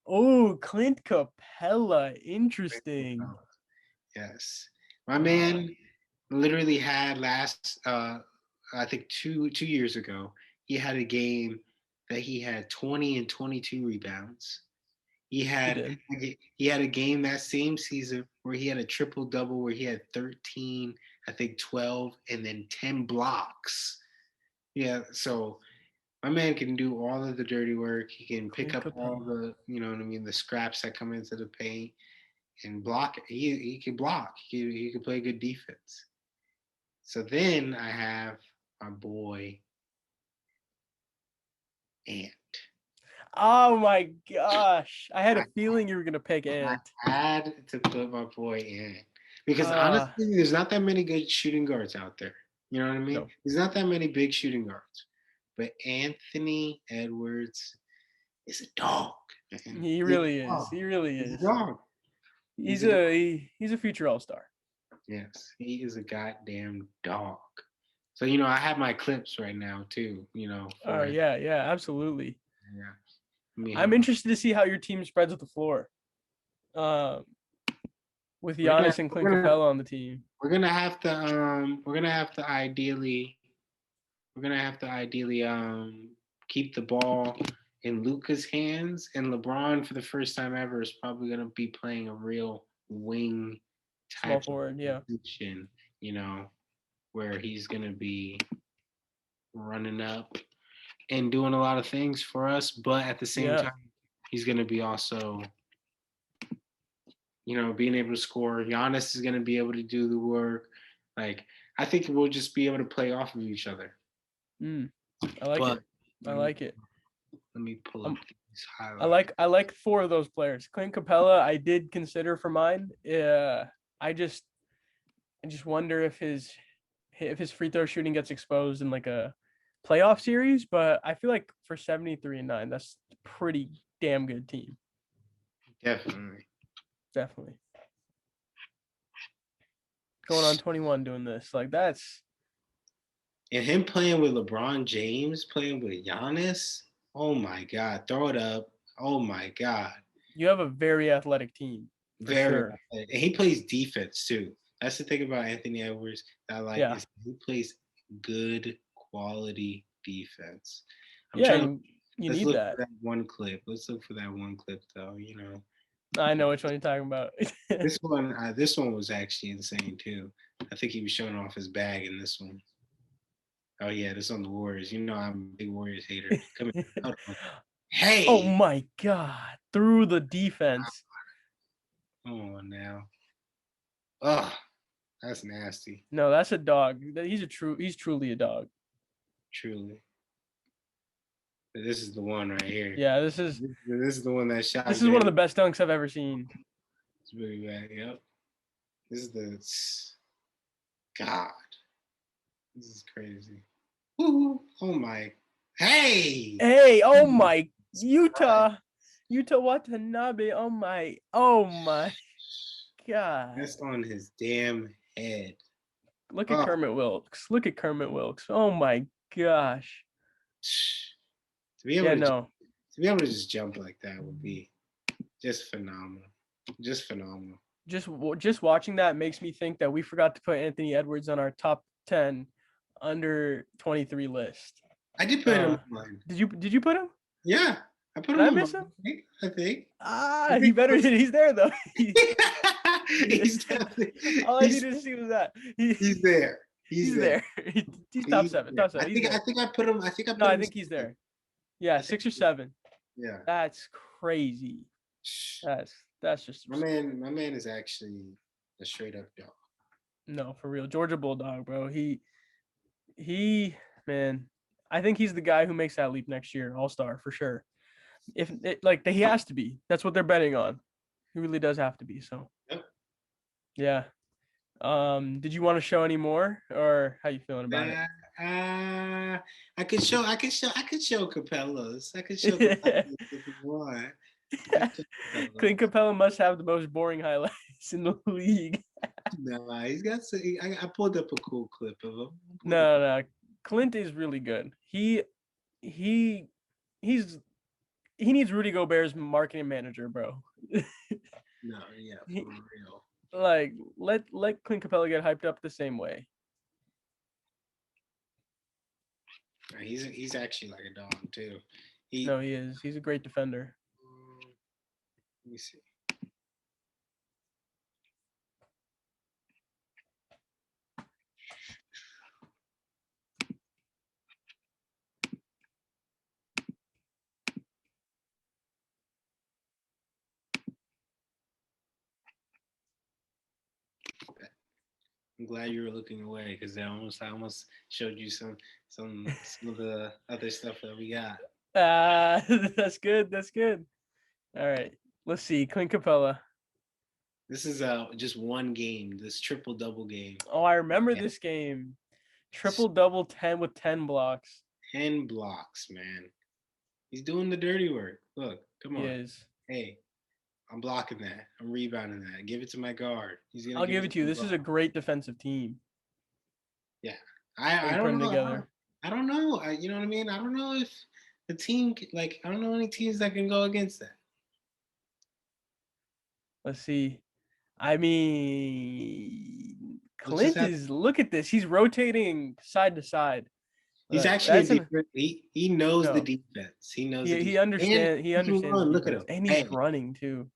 Oh, Clint Capella. Interesting. Yes, my Wow. man literally had I think two years ago, he had a game that he had 20 and 22 rebounds. He He had did. he had a game that same season where he had a triple double where he had 13, I think 12, and then 10 blocks. Yeah, so my man can do all of the dirty work. He can pick Clint up all Capella. the, the scraps that come into the paint and block. He can block. He can play good defense. So then I have my boy Ant. Oh my gosh. I had a I, feeling you were gonna pick I Ant. had to put my boy Ant because Uh honestly, there's not that many good shooting guards out there. You know what I mean? no. There's not that many big shooting guards. But Anthony Edwards is a dog. Man. He He's really a is. dog. He really He's a is. dog. He's He's a dog. he's a future all-star. Yes, he is a goddamn dog. So I have my clips right now too. Oh For yeah, yeah, absolutely. yeah. Let me I'm hold on. interested to see how your team spreads with the floor. Um, with We're gonna Giannis and we're Clint gonna Capella on the team. we're gonna have to ideally keep the ball in Luka's hands, and LeBron for the first time ever is probably gonna be playing a real wing Small type of forward, yeah. position, where he's gonna be running up and doing a lot of things for us, but at the same Yeah. time, he's gonna be also being able to score. Giannis is going to be able to do the work. Like, I think we'll just be able to play off of each other. I like But it. I like it. let me pull up these I highlights. like four of those players. Clint Capella, I did consider for mine. I just wonder if his free throw shooting gets exposed in like a playoff series, but I feel like for 73-9, that's a pretty damn good team. Definitely. Going on 21 doing this. Like that's And him playing with LeBron James, playing with Giannis. Oh my God. Throw it up. Oh my God. you have a very athletic team for Very sure. athletic. And he plays defense too. That's the thing about Anthony Edwards that I like Yeah. is he plays good quality defense. I'm Yeah, trying to and you let's need look that. for that one clip. Let's look for that one clip though, I know which one you're talking about. This one was actually insane too. I think he was showing off his bag in this one. Oh yeah, this on the Warriors. I'm a big Warriors hater. Come here. Hold on. Oh Hey, my God. Through the defense. come on now. Ugh, that's nasty. No, that's a dog. He's truly a dog. Truly. This is the one right here. Yeah, This is the one that this shocked is one of me. the best dunks I've ever seen. It's really bad. Yep. This is the God. This is crazy. Woo. Oh my. Hey. Hey, oh my Utah Watanabe. Oh my God. That's on his damn head. Look at Oh, Kermit Wilkes. Oh my gosh. to be able Yeah, to no. just jump like that would be just phenomenal. Just phenomenal. Just watching that makes me think that we forgot to put Anthony Edwards on our top 10 under 23 list. I did put him on mine. Did you put him? Yeah, I put Did him I on miss mine. him? I think. He better. He's there though. He's definitely. All I needed to see was that He's there. He's there. He's top seven. There. Top seven. He's there. I think I put him. No, I think he's there. Yeah, 6 or 7. Yeah. That's crazy. That's just my man is actually a straight up dog. No, for real. Georgia Bulldog, bro. He man, I think he's the guy who makes that leap next year, all-star for sure. If it, like he has to be. That's what they're betting on. He really does have to be. So Yep. yeah. Did you want to show any more, or how you feeling about it? I could show Capellas. I could show Capellas if you want. Clint Capella must have the most boring highlights in the league. No, he's got. I pulled up a cool clip of him. No. Clint is really good. He needs Rudy Gobert's marketing manager, bro. No, yeah, for real. Like let Clint Capella get hyped up the same way. He's actually like a dog too. He is. He's a great defender. Let me see. I'm glad you were looking away because I almost showed you some of the other stuff that we got. That's good. All right. Let's see. Clint Capella. This is just one game, this triple-double game. Oh, I remember this game. Triple double 10 with 10 blocks. 10 blocks, man. He's doing the dirty work. Look, come He on. is. Hey, I'm blocking that. I'm rebounding that. Give it to my guard. He's gonna I'll give give it it to to you. my This is guard. a great defensive team Yeah. that I you're don't putting know. together. I don't know. You know what I mean? I don't know if the team like I don't know any teams that can go against that. Let's see. I mean, Let's just Clint have. is. Look at this. He's rotating side to side. He's Like actually a that's an defense. He knows the no. defense. He knows the He defense, and understand. He he can understands run. Look at defense, him. and he's Hey, running too.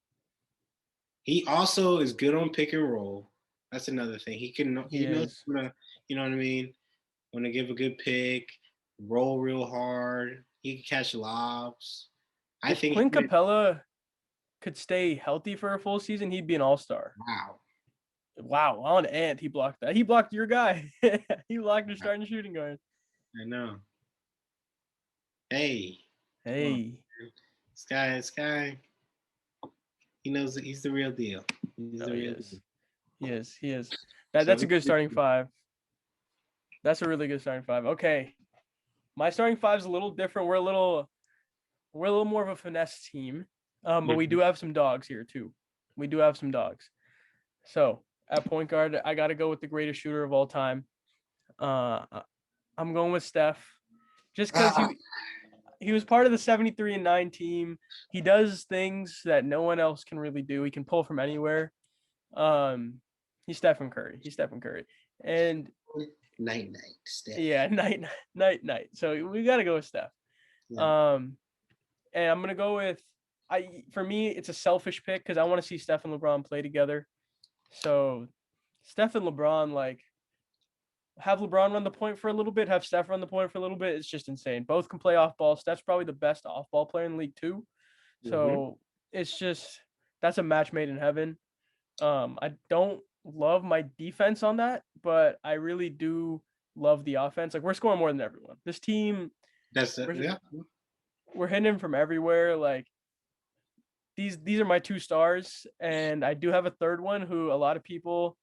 he also is good on pick and roll. That's another thing. He can. He He knows is. when to. You know what I mean? When to give a good pick, roll real hard. He can catch lobs. I If think. Clint Capella could stay healthy for a full season, he'd be an all-star. Wow. Wow, on Ant, he blocked that. He blocked your guy. He blocked your starting shooting guard. I know. Hey, come on, Hey. man. This guy, he knows that he's the real deal. He's No, the he real is. deal. He is. He is. So That's a good starting five. That's a really good starting five. Okay. My starting five is a little different. We're a little more of a finesse team. But we do have some dogs here too. We do have some dogs. So at point guard, I gotta go with the greatest shooter of all time. Uh I'm going with Steph. Just because Ah, he was part of the 73-9 team. He does things that no one else can really do. He can pull from anywhere. Um, he's Stephen Curry. And night, Steph. yeah, night. So we got to go with Steph. Yeah. Um, and I'm gonna go with For me, it's a selfish pick because I want to see Steph and LeBron play together. So Steph and LeBron, like, have LeBron run the point for a little bit, have Steph run the point for a little bit. It's just insane. Both can play off ball. Steph's probably the best off ball player in the league too. Mm-hmm. So it's just that's a match made in heaven. I don't love my defense on that, but I really do love the offense. Like we're scoring more than everyone. This team, That's it. we're Yeah. we're hitting him from everywhere. Like these are my two stars, and I do have a third one who a lot of people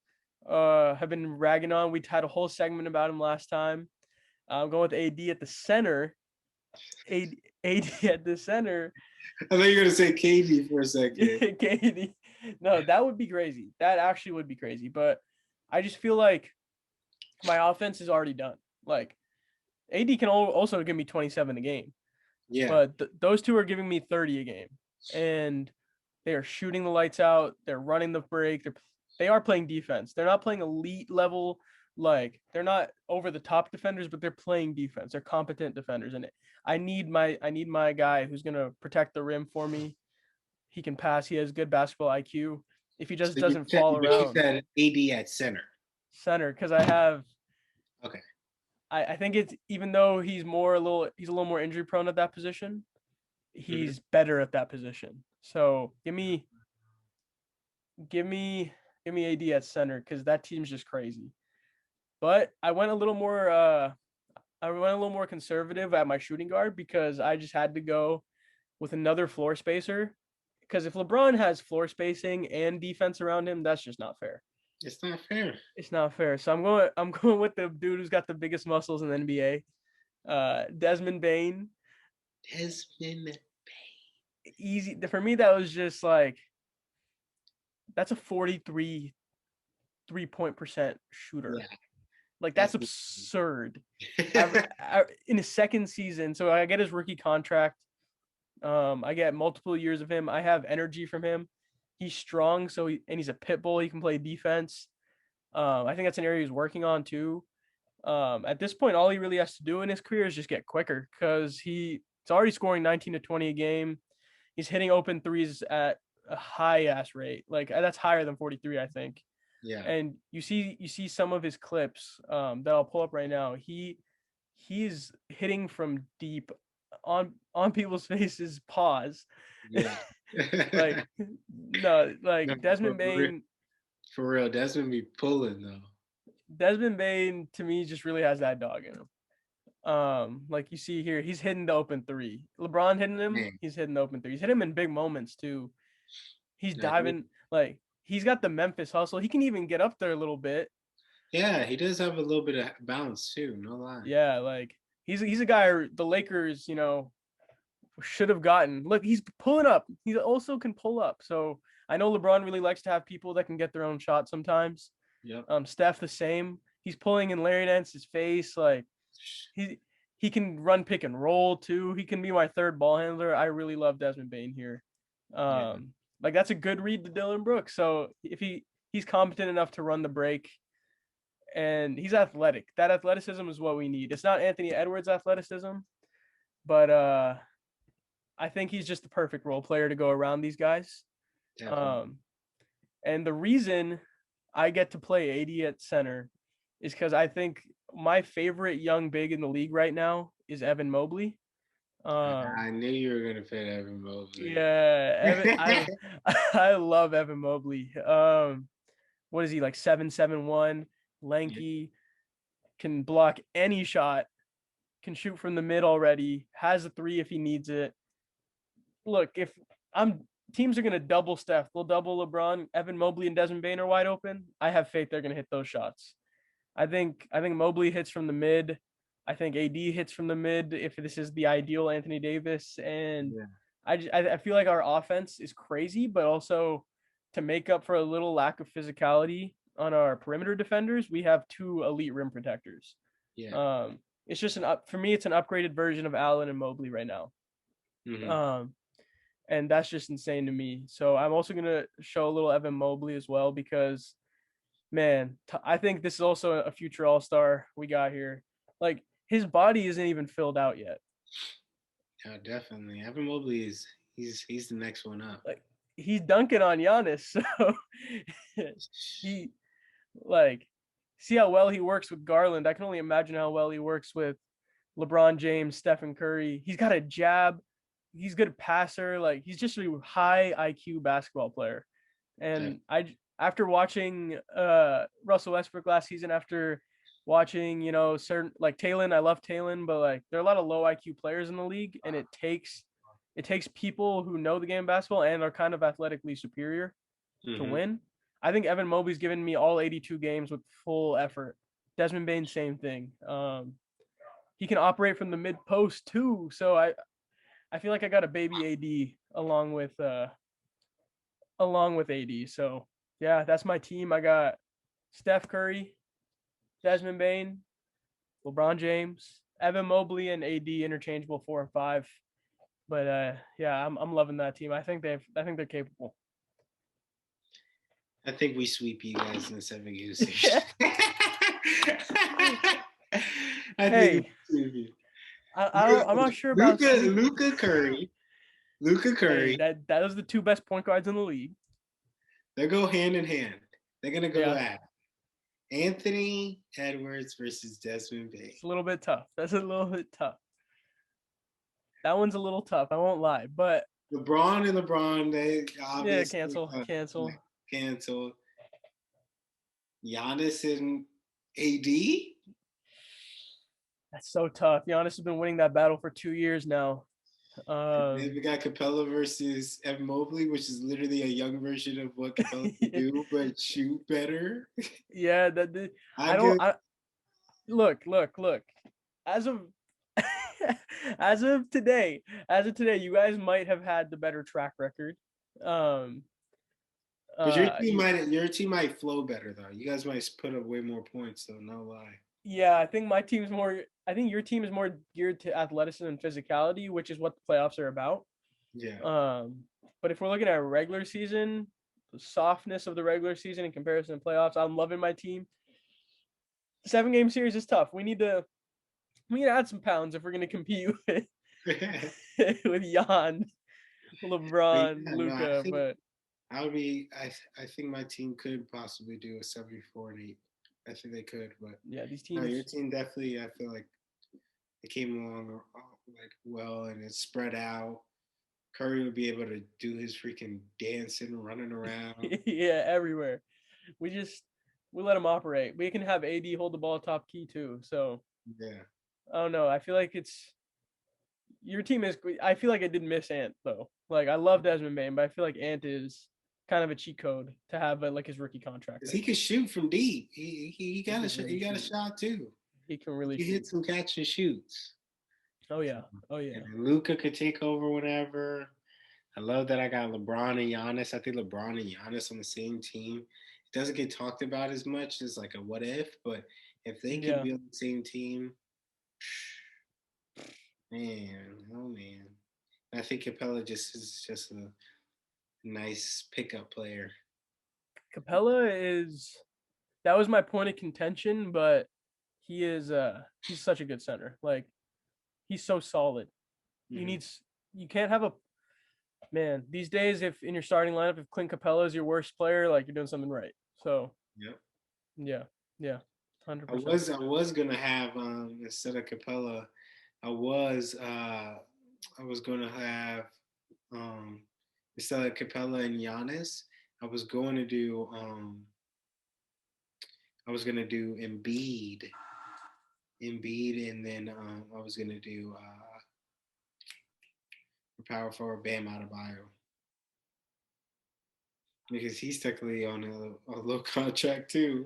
have been ragging on. We had a whole segment about him last time. I'm going with AD at the center. AD, at the center. I thought you were gonna say KD for a second. KD. No, that would be crazy. That actually would be crazy. But I just feel like my offense is already done. Like AD can also give me 27 a game. Yeah. But those two are giving me 30 a game. And they are shooting the lights out. They're running the break. They are playing defense. They're not playing elite level. Like they're not over the top defenders, but they're playing defense. They're competent defenders, and I need my guy who's gonna protect the rim for me. He can pass. He has good basketball IQ. If he just So doesn't fall you around said AD at center. center, because I have Okay. I think it's even though he's a little more injury prone at that position, he's better at that position. So give me AD at center because that team's just crazy. But I went a little more conservative at my shooting guard because I just had to go with another floor spacer. Because if LeBron has floor spacing and defense around him, that's just not fair. It's not fair. It's not fair. So I'm going with the dude who's got the biggest muscles in the NBA, Desmond Bane. Desmond Bane. Easy for me. That was just like that's a 43 3-point percent shooter. Yeah. Like that's absurd. In his second season, so I get his rookie contract. I get multiple years of him. I have energy from him. He's strong, and he's a pit bull. He can play defense. I think that's an area he's working on too. At this point, all he really has to do in his career is just get quicker because he's already scoring 19 to 20 a game. He's hitting open threes at a high ass rate. Like that's higher than 43, I think. Yeah. And you see some of his clips that I'll pull up right now. He's hitting from deep on people's faces. Pause. Yeah. Like Desmond Bane. For real, Desmond be pulling though. Desmond Bane to me just really has that dog in him. Like you see here, he's hitting the open three. LeBron hitting him, he's hitting the open three. He's hitting him in big moments too. He's diving like he's got the Memphis hustle. He can even get up there a little bit. Yeah, he does have a little bit of bounce too. No lie. Yeah, like He's a guy the Lakers, should have gotten. Look, he's pulling up. He also can pull up. So I know LeBron really likes to have people that can get their own shot sometimes. Yep. Steph the same. He's pulling in Larry Nance's face. Like he can run pick and roll too. He can be my third ball handler. I really love Desmond Bane here. Like that's a good read to Dylan Brooks. So if he's competent enough to run the break, and he's athletic. That athleticism is what we need. It's not Anthony Edwards' athleticism, but I think he's just the perfect role player to go around these guys. And the reason I get to play AD at center is because I think my favorite young big in the league right now is Evan Mobley. I knew you were gonna fit Evan Mobley. Yeah, Evan. I love Evan Mobley. What is he like? 7'7" lanky, can block any shot, can shoot from the mid already, has a three if he needs it. Look, if teams are gonna double Steph, they'll double LeBron. Evan Mobley and Desmond Bane are wide open. I have faith they're gonna hit those shots. I think Mobley hits from the mid. I think AD hits from the mid if this is the ideal Anthony Davis. And I feel like our offense is crazy, but also to make up for a little lack of physicality on our perimeter defenders, we have two elite rim protectors. Yeah. It's just for me, it's an upgraded version of Allen and Mobley right now. Mm-hmm. And that's just insane to me. So I'm also going to show a little Evan Mobley as well, because man, I think this is also a future all-star we got here. Like his body isn't even filled out yet. Yeah, definitely. Evan Mobley he's the next one up. Like he's dunking on Giannis, so he see how well he works with Garland. I can only imagine how well he works with LeBron James, Stephen Curry. He's got a jab. He's a good passer. Like he's just a high IQ basketball player. And after watching Russell Westbrook last season, after watching, certain like Taylor, I love Taylor, but like there are a lot of low IQ players in the league, and it takes people who know the game of basketball and are kind of athletically superior to win. I think Evan Mobley's given me all 82 games with full effort. Desmond Bane, same thing. He can operate from the mid post too. So I feel like I got a baby AD along with AD. So yeah, that's my team. I got Steph Curry, Desmond Bane, LeBron James, Evan Mobley, and AD interchangeable 4 and 5. But yeah, I'm loving that team. I think they're capable. I think we sweep you guys in the 7-game series. I'm not sure about Luka Curry. Hey, that was the two best point guards in the league. They go hand in hand. They're gonna go at Anthony Edwards versus Desmond Bane. It's a little bit tough. That's a little bit tough. That one's a little tough. I won't lie, but LeBron, they obviously cancel. Giannis and AD. That's so tough. Giannis has been winning that battle for 2 years now. Then we got Capella versus Evan Mobley, which is literally a young version of what Capella can do, but shoot better. Yeah, look. As of today, you guys might have had the better track record. But your team might flow better though. You guys might put up way more points though, no lie. Yeah, I think your team is more geared to athleticism and physicality, which is what the playoffs are about. Yeah. But if we're looking at regular season, the softness of the regular season in comparison to playoffs, I'm loving my team. 7-game series is tough. We need to add some pounds if we're going to compete with Jan, LeBron, Luka. But I think my team could possibly do a 74-8. I think they could, but yeah, these teams. No, your team definitely. I feel like it came along like well, and it's spread out. Curry would be able to do his freaking dancing, running around. Yeah, everywhere. We let him operate. We can have AD hold the ball top key too. So yeah, I don't know. I feel like your team is. I feel like I did miss Ant though. Like I love Desmond Bane, but I feel like Ant is kind of a cheat code to have like his rookie contract. He can shoot from deep. He got a shot too. He can really hit some catch and shoots. Oh yeah. Oh And yeah. then Luca could take over whenever. I love that I got LeBron and Giannis. I think LeBron and Giannis on the same team. It doesn't get talked about as much as like a what if, but if they could Yeah. be on the same team, man, oh man. I think Capella just is just a nice pickup player. Capella is that was my point of contention, but he's such a good center. Like he's so solid. You Mm-hmm. need you can't have a man these days if in your starting lineup if Clint Capella is your worst player, like you're doing something right. So Yep. yeah, yeah, I 100%. was I was gonna have instead of Capella, I was uh I was gonna have um instead of Capella and Giannis, I was going to do I was gonna do Embiid, and then I was gonna do power forward Bam Adebayo because he's technically on a low contract too.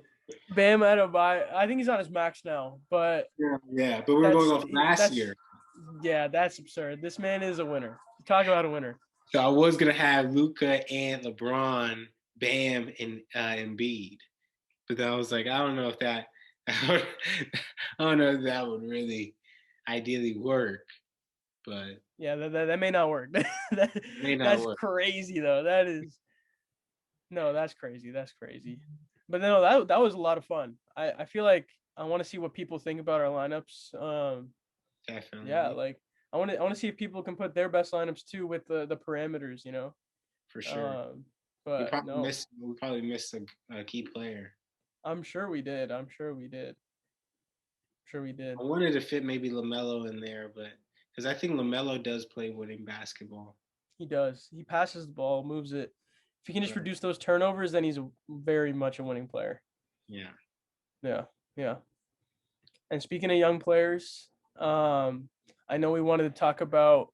Bam Adebayo, I think he's on his max now, but Yeah, yeah, but we're going that's off last that's year. yeah, that's absurd. This man is a winner. Talk about a winner. So I was gonna have Luca and LeBron, Bam, and Embiid, but I was like, I don't know if that, I don't know if that would really ideally work, but Yeah, that may not work. it may not That's work. crazy though. That is no, that's crazy. That's crazy. But no, that was a lot of fun. I feel like I want to see what people think about our lineups. Yeah, Definitely, like I want to see if people can put their best lineups too with the parameters, you know. for sure. Um, but no, We probably missed a key player. I'm sure we did. I'm sure we did. Sure we did. I wanted to fit maybe Lamelo in there, but because I think Lamelo does play winning basketball. He does. He passes the ball, moves it. If he can just Right. reduce those turnovers, then he's very much a winning player. Yeah. Yeah, yeah. And speaking of young players, I know we wanted to talk about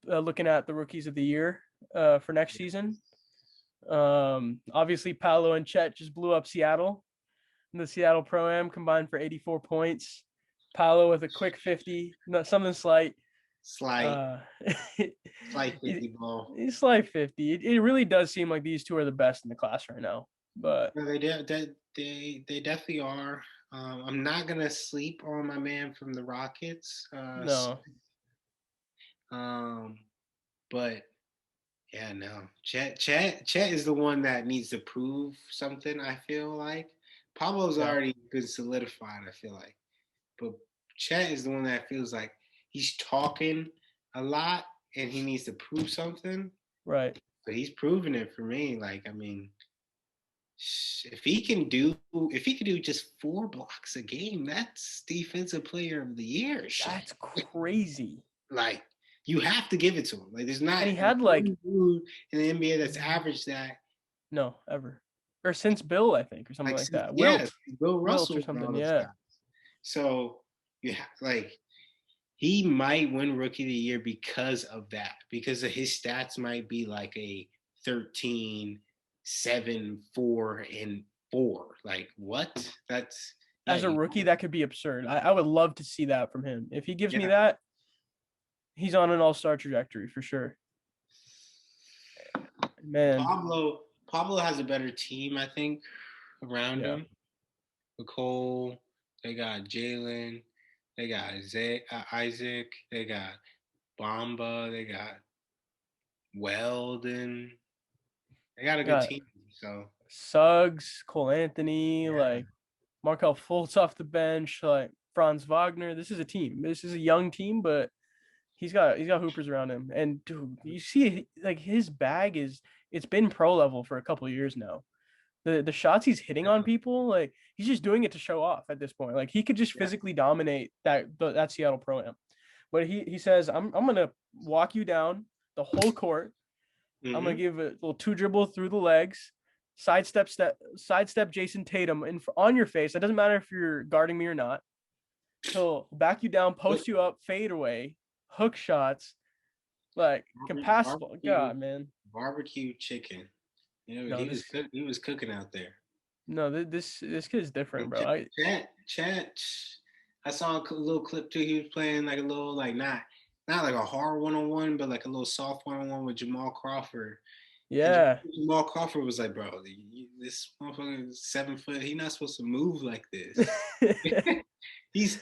looking at the rookies of the year for next season. Obviously, Paolo and Chet just blew up Seattle. In the Seattle Pro Am combined for 84 points. Paolo with a quick 50, not something slight. Slight, Uh, slight 50 ball. it's like 50. It really does seem like these two are the best in the class right now. But No, they definitely are. I'm not gonna sleep on my man from the Rockets. no, Um, but yeah, no. Chet is the one that needs to prove something. I feel like Pablo's yeah, already been solidified. I feel like, but Chet is the one that feels like he's talking a lot and he needs to prove something. right. But he's proven it for me. Like, I mean, if he can do just 4 blocks a game, that's defensive player of the year shit. That's crazy. Like you have to give it to him. Like there's not And he had like one dude in the NBA that's averaged that. no ever or since Bill, I think, or something Like like that. yeah, Bill Wilt or Russell and something. all those Yeah, guys. So like he might win rookie of the year because of that. Because of his stats might be like a 13, 7, 4, and 4. Like what? That's yeah, as a rookie, that could be absurd. I would love to see that from him. If he gives me yeah. that, he's on an all-star trajectory for sure. Man, Pablo has a better team, I think, around yeah. him. Nicole, they got Jalen, they got Isaac, they got Bamba, they got Weldon. They got a good Got team. So Suggs, Cole Anthony, yeah, like Markel Fultz off the bench, like Franz Wagner. This is a team. This is a young team, but he's got hoopers around him. And dude, you see like his bag is it's been pro level for a couple of years now. The shots he's hitting on people, like he's just doing it to show off at this point. Like he could just yeah. physically dominate that Seattle Pro Am. But he says, I'm gonna walk you down the whole court. I'm gonna Mm-hmm. give a little two dribble through the legs, sidestep Jason Tatum on your face. It doesn't matter if you're guarding me or not. He'll back you down, post you up, fade away, hook shots, like can pass the ball. Barbecue, God, man. barbecue chicken. You know, No, this he was cooking out there. no this kid is different, And bro. Chat, I saw a little clip too. He was playing like a little like not like a hard 1-on-1, but like a little soft 1-on-1 with Jamal Crawford. And Yeah. Jamal Crawford was like, bro, this motherfucker is 7 foot. He's not supposed to move like this. He's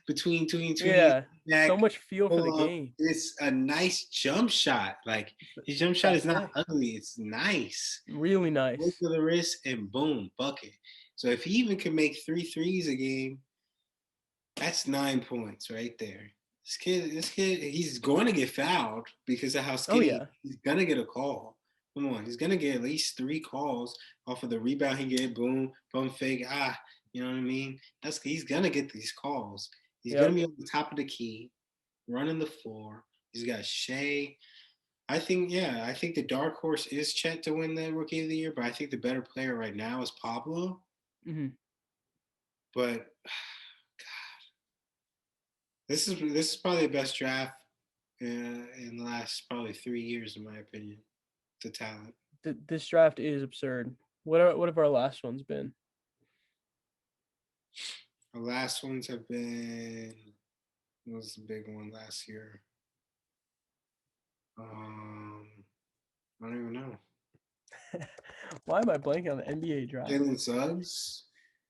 between Yeah. So back. much feel for the Pull up. game. It's a nice jump shot. Like his jump shot is That's not it. ugly. It's nice. Really Look nice. to the wrist and boom, bucket. So if he even can make 3 threes a game, that's 9 points right there. This kid, he's going to get fouled because of how Oh skinny. yeah. He's gonna get a call. Come on, he's gonna get at least 3 calls off of the rebound he get. Boom, bump fake. You know what I mean? He's gonna get these calls. He's gonna Yep. be on the top of the key, running the floor. He's got Shea. I think the dark horse is Chet to win the Rookie of the Year, but I think the better player right now is Pablo. Hmm. But this is probably the best draft in the last probably 3 years, in my opinion. The talent. This draft is absurd. What have our last ones been? The last ones have been what was the big one last year? I don't even know. Why am I blanking on the NBA draft? Jalen Suggs.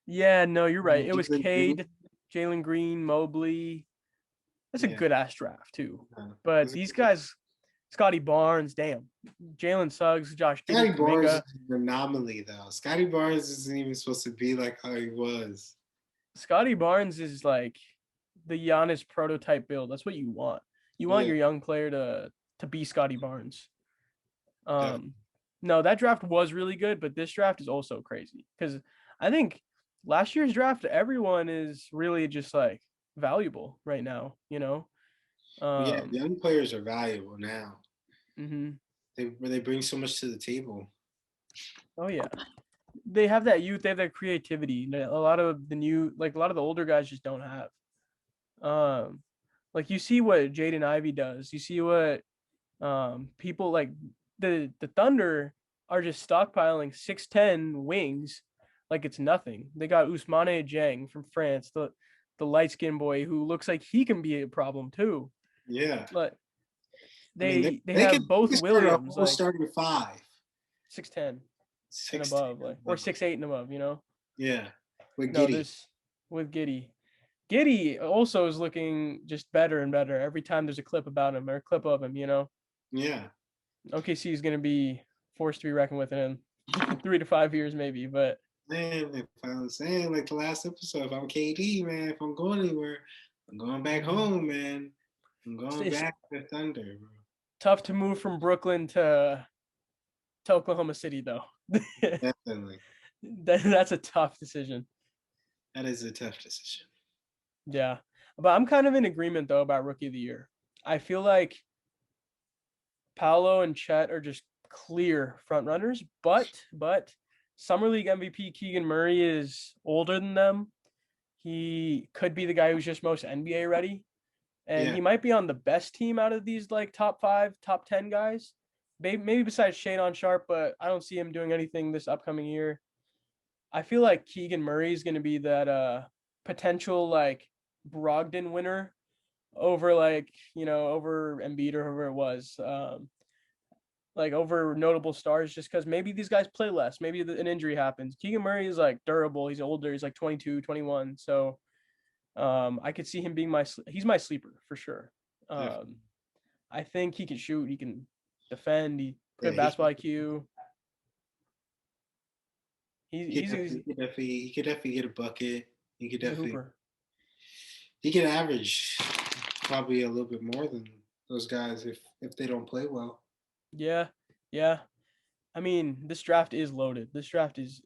Yeah, no, you're right. It was Jalen Green. Cade, Jalen Green, Mobley. That's a Yeah. good ass draft too. yeah. But these guys, Scotty Barnes, damn, Jalen Suggs, Josh Scotty Giddey, Barnes is Kaminga. an anomaly, though. Scotty Barnes isn't even supposed to be like how he was. Scotty Barnes is like the Giannis prototype build. That's what you want. You want Yeah, your young player to be Scotty Barnes. definitely. No, that draft was really good, but this draft is also crazy because I think last year's draft, everyone is really just like valuable right now. Yeah, Um, young players are valuable now. mhm. They bring so much to the table. Oh yeah, they have that youth, they have that creativity. A lot of the new, like a lot of the older guys just don't have. Um, like you see what Jaden Ivey does. You see what people like the Thunder are just stockpiling 6'10" wings like it's nothing. They got Ousmane Dieng from France, the light skinned boy who looks like he can be a problem too. Yeah, But I mean they they have could both start a Williams whole like starting five, 6'10" and 16. above, like or 6'8" and above. Yeah, with No, Giddy. this with Giddy. Giddy also is looking just better and better every time there's a clip about him or a clip of him. Yeah, OKC is going to be forced to be reckoned with in 3 to 5 years, maybe. But man. If I was saying like the last episode, if I'm KD, man, if I'm going anywhere, I'm going back home, man. I'm going it's back to Thunder, bro. tough to move from Brooklyn to Oklahoma City, though. Definitely, That's a tough decision. that is a tough decision. Yeah, but I'm kind of in agreement though about Rookie of the Year. I feel like Paolo and Chet are just clear front runners, but Summer League MVP Keegan Murray is older than them. He could be the guy who's just most NBA ready, and Yeah, he might be on the best team out of these like top 5, top 10 guys. Maybe besides Shadon Sharp, but I don't see him doing anything this upcoming year. I feel like Keegan Murray is going to be that potential like Brogdon winner over over Embiid or whoever it was. Like over notable stars just because maybe these guys play less. Maybe an injury happens. Keegan Murray is like durable. He's older. He's like 22, 21. So I could see him being he's my sleeper for sure. definitely. I think he can shoot. He can defend. He Yeah, good basketball IQ. he could definitely get a bucket. He could He's a definitely hooper. he could average probably a little bit more than those guys if they don't play well. Yeah, yeah. I mean, this draft is loaded. This draft is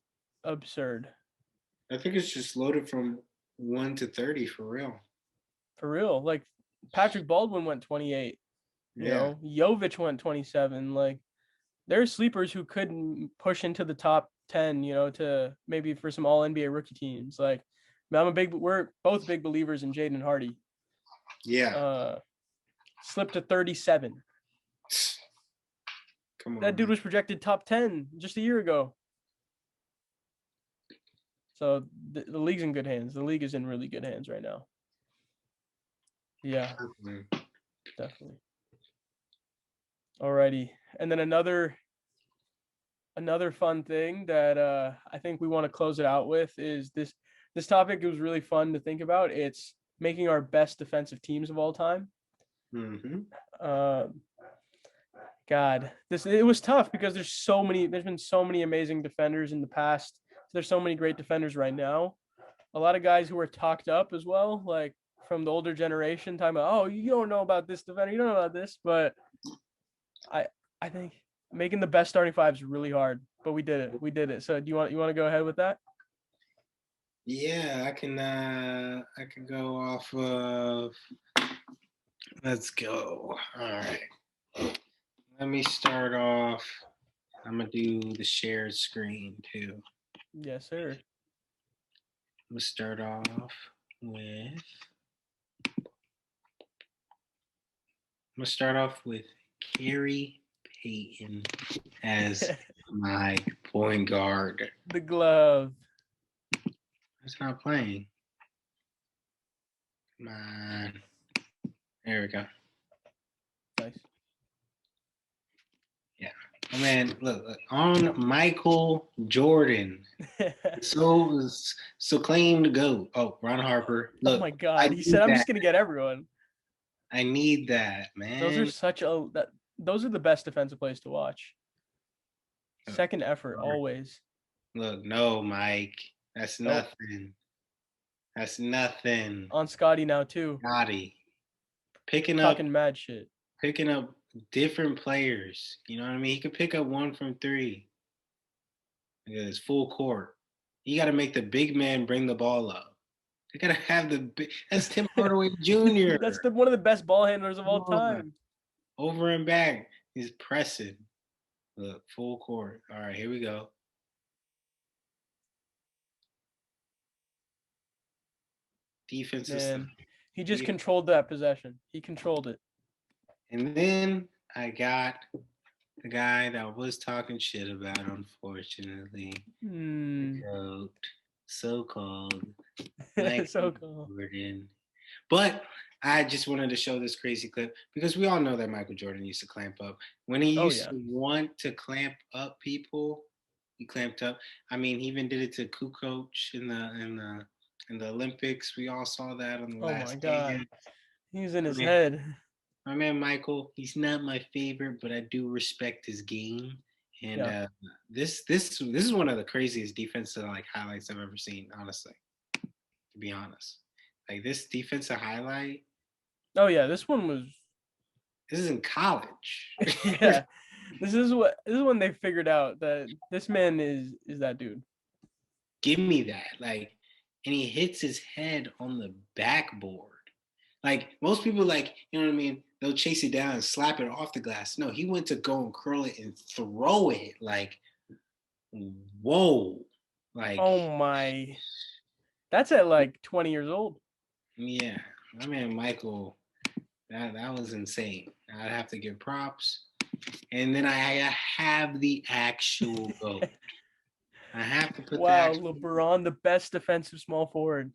absurd. I think it's just loaded from 1 to 30 for real. For real. Like Patrick Baldwin went 28. Yeah, Jovic went 27. Like there's sleepers who couldn't push into the top 10, to maybe for some all NBA rookie teams. Like we're both big believers in Jaden Hardy. yeah. Slipped to 37. Come That on, dude man. was projected top 10 just a year ago. So the league's in good hands. The league is in really good hands right now. Yeah, definitely. Alrighty. And then another fun thing that I think we want to close it out with is this topic. It was really fun to think about. It's making our best defensive teams of all time. Mm-hmm. God, it was tough because there's been so many amazing defenders in the past. There's so many great defenders right now. A lot of guys who are talked up as well, like from the older generation, talking about, oh, you don't know about this defender, you don't know about this. But I think making the best starting five is really hard, but we did it. We did it. So do you want to go ahead with that? Yeah, I can go off of. Let's go. All right. Let me start off. I'm gonna do the shared screen too. Yes, sir. I'm gonna start off with. I'm gonna start off with Gary Payton as my point guard. The glove. It's not playing. Come on. There we go. Nice. Yeah. Oh, man, look on Michael Jordan. So claimed GOAT. Oh, Ron Harper. Look, oh my God. He said, I'm just gonna get everyone. I need that, man. Those are the best defensive plays to watch. Second effort, always. Look, no, Mike. That's nothing. That's nothing. On Scotty now too. Scotty. Talking mad shit. Picking up different players. You know what I mean? He could pick up one from three. It's full court. You got to make the big man bring the ball up. You got to have that's Tim Hardaway Jr. That's one of the best ball handlers of all time. Over and back. He's pressing. Look, full court. All right, here we go. Defensive Man, he just controlled that possession. He controlled it. And then I got the guy that I was talking shit about, unfortunately. So-called. So-called. Jordan. But I just wanted to show this crazy clip because we all know that Michael Jordan used to clamp up. When he used to want to clamp up people, he clamped up. I mean, he even did it to Kukoc in the Olympics. We all saw that on the last day. Oh my God. He's in his head. My man Michael, he's not my favorite, but I do respect his game. And this is one of the craziest defensive highlights I've ever seen, honestly. To be honest. Like this defensive highlight. Oh yeah, this is in college. Yeah. This is when they figured out that this man is that dude. Give me that. And he hits his head on the backboard. Most people you know what I mean? They'll chase it down and slap it off the glass. No, he went to go and curl it and throw it. Whoa. Oh my. That's at 20 years old. Yeah. My man Michael, that was insane. I'd have to give props. And then I have the actual GOAT. I have to put LeBron, the best defensive small forward.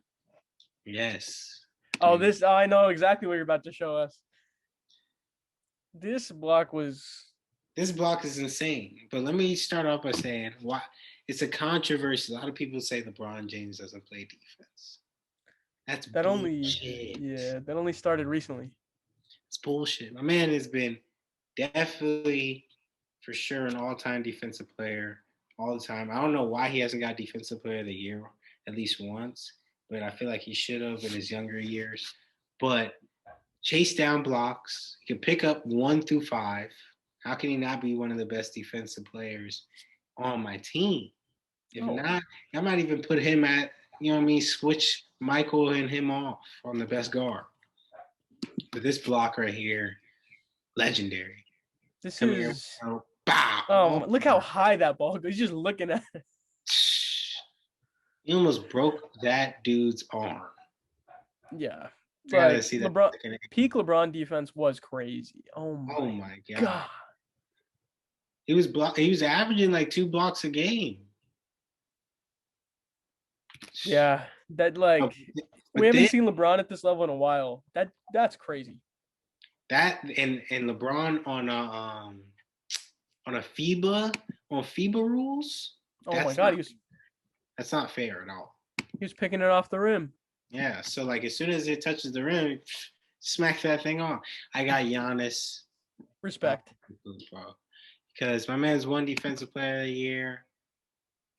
Yes. Oh, I know exactly what you're about to show us. This block is insane. But let me start off by saying why it's a controversy. A lot of people say LeBron James doesn't play defense. That only started recently. It's bullshit. My man has been definitely for sure an all-time defensive player all the time. I don't know why he hasn't got defensive player of the year at least once, but I feel like he should have in his younger years. But chase down blocks, he can pick up 1 through 5. How can he not be one of the best defensive players on my team? If not, I might even put him at, you know what I mean, switch Michael and him off on the best guard. But this block right here, legendary. This is bow. Look how high that ball goes. He's just looking at it. He almost broke that dude's arm. Yeah. But peak LeBron defense was crazy. Oh my God. He was averaging 2 blocks a game. Yeah, that Oh, like we but haven't then seen LeBron at this level in a while. That's crazy. that and LeBron on a FIBA rules, Oh my that's God, not that's not fair at all. he was picking it off the rim. Yeah, so like as soon as it touches the rim, smack that thing off. I got Giannis, Respect. because my man's won Defensive Player of the Year.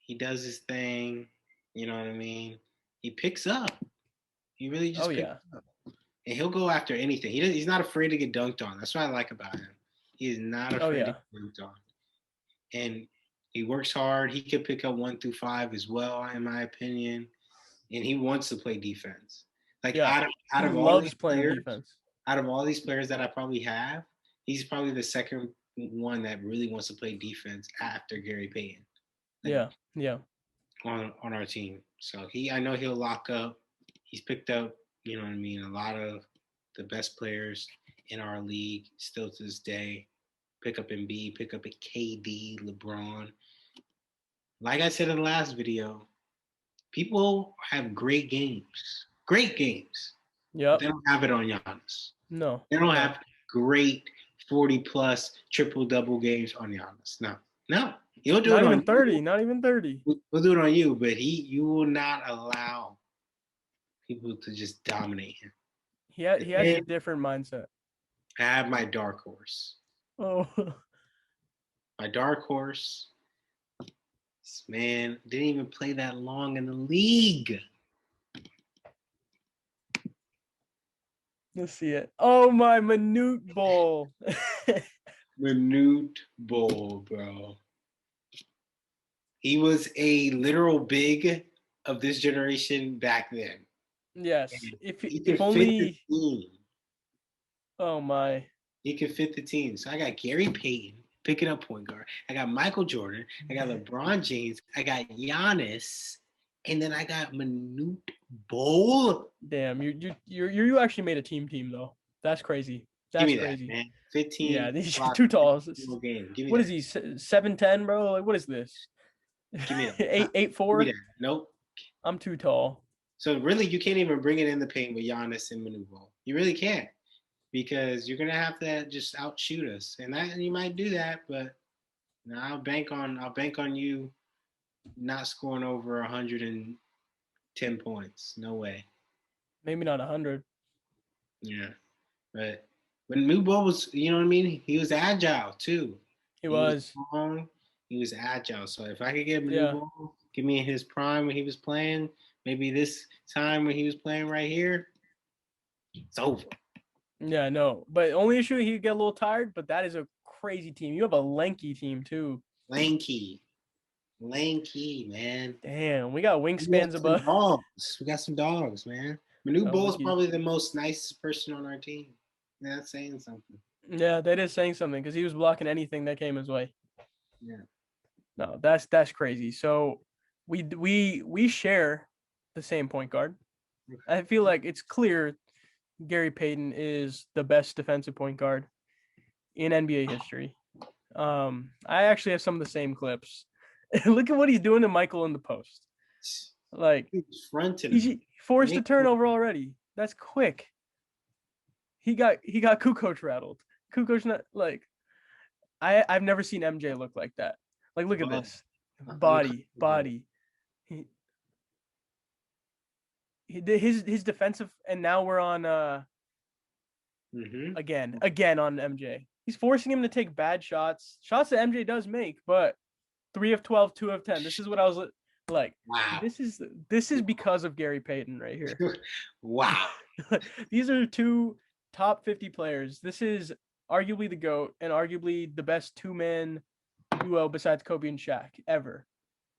He does his thing. You know what I mean? He picks up. He really Oh just picks yeah. up, and he'll go after anything. He's not afraid to get dunked on. That's what I like about him. He is not Oh afraid to yeah. get dunked on, and he works hard. He can pick up 1 through 5 as well, in my opinion, and he wants to play defense. Like Yeah. out He of all these loves playing players, defense. out of all these players that I probably have, he's probably the second one that really wants to play defense after Gary Payton. Like Yeah. Yeah. on our team. So I know he'll lock up. He's picked up, you know what I mean, a lot of the best players in our league still to this day. Pick up Embiid, pick up a KD, LeBron. Like I said in the last video, people have great games. Great games. But Yep. they don't have it on Giannis. No. They don't No. have great 40 plus triple double games on Giannis. No. He'll do Not it even on 30. you. Not even 30. We'll do it on you, but you will not allow people to just dominate him. He has a And different mindset. I have my dark horse. Oh. My dark horse, this man didn't even play that long in the league. Let's see it. Oh my Minute Bowl. Minute Bowl, bro. He was a literal big of this generation back then. Yes. And If he if could fit the only. team. Oh my. He could fit the team. So I got Gary Payton picking up point guard. I got Michael Jordan. I got LeBron James. I got Giannis. And then I got Manute Bol. Damn. You actually made a team though. That's crazy. Give That's me that, crazy. man. 15 Yeah. These blocks too tall. in game. Give me What is that. he? 7'10", bro? Like what is this? Give me that. 8'4". Give me that. Nope. I'm too tall. So really, you can't even bring it in the paint with Giannis and Manute Bol. You really can't, because you're gonna have to just outshoot us, and you might do that, but I'll bank on you not scoring over 110 points. No way. Maybe not 100. Yeah, but when Mubo was, you know what I mean. He was agile too. He He was was. strong. He was agile. So if I could get Yeah. Mubo, give me his prime when he was playing, maybe this time when he was playing right here, it's over. Yeah, no. But only issue he get a little tired, but that is a crazy team. You have a lanky team too. Lanky, man. Damn, we got We wingspans got some above. dogs. We got some dogs, man. Manu Oh, Bol is look, probably the most nicest person on our team. That's saying something. yeah, that is saying something because he was blocking anything that came his way. Yeah. No, that's crazy. So we share the same point guard. I feel like it's clear Gary Payton is the best defensive point guard in NBA history. I actually have some of the same clips. Look at what he's doing to Michael in the post. Like He's fronting he's him. forced a turnover already. That's quick. He got Kukoc rattled. Kukoc not like I've never seen MJ look like that. Like look at this. Body. He did his defensive, and now we're on again on MJ. He's forcing him to take bad shots that MJ does make, but 3 of 12, 2 of 10. This is what I was like. Wow. This is because of Gary Payton right here. Wow. These are two top 50 players. This is arguably the GOAT and arguably the best two-man duo besides Kobe and Shaq ever.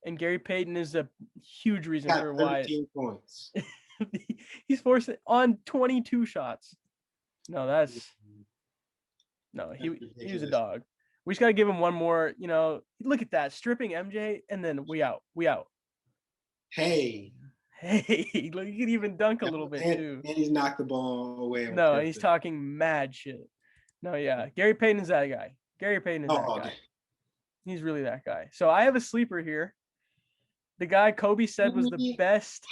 And Gary Payton is a huge reason for why. 13 points. He's forced it on 22 shots. No, he was a dog. We just got to give him one more, look at that. Stripping MJ, and then we out. Hey, look, you can even dunk a little bit, too. And he's knocked the ball away. No, he's talking mad shit. No, yeah. Gary Payton is that guy. That guy. He's really that guy. So I have a sleeper here. The guy Kobe said was the best.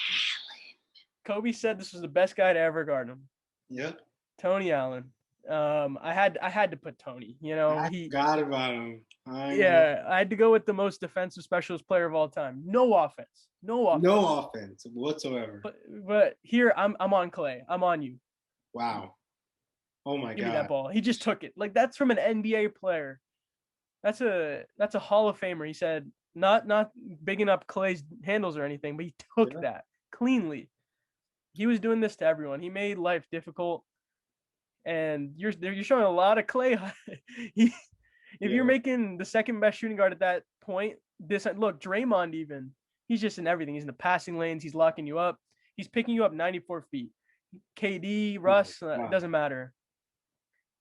Kobe said this was the best guy to ever guard him. Yeah. Tony Allen. I had to put Tony. You know, I forgot about him. yeah, I had to go with the most defensive specialist player of all time. No offense. No offense. No offense whatsoever. But here I'm on Clay. I'm on you. Wow. Oh my Give me God. that ball. He just took it. Like that's from an NBA player. That's a Hall of Famer. He said not bigging up Clay's handles or anything, but he took that cleanly. He was doing this to everyone. He made life difficult, and you're showing a lot of Clay. If you're making the second best shooting guard at that point, look, Draymond even, he's just in everything. He's in the passing lanes. He's locking you up. He's picking you up 94 feet. KD, Russ, doesn't matter.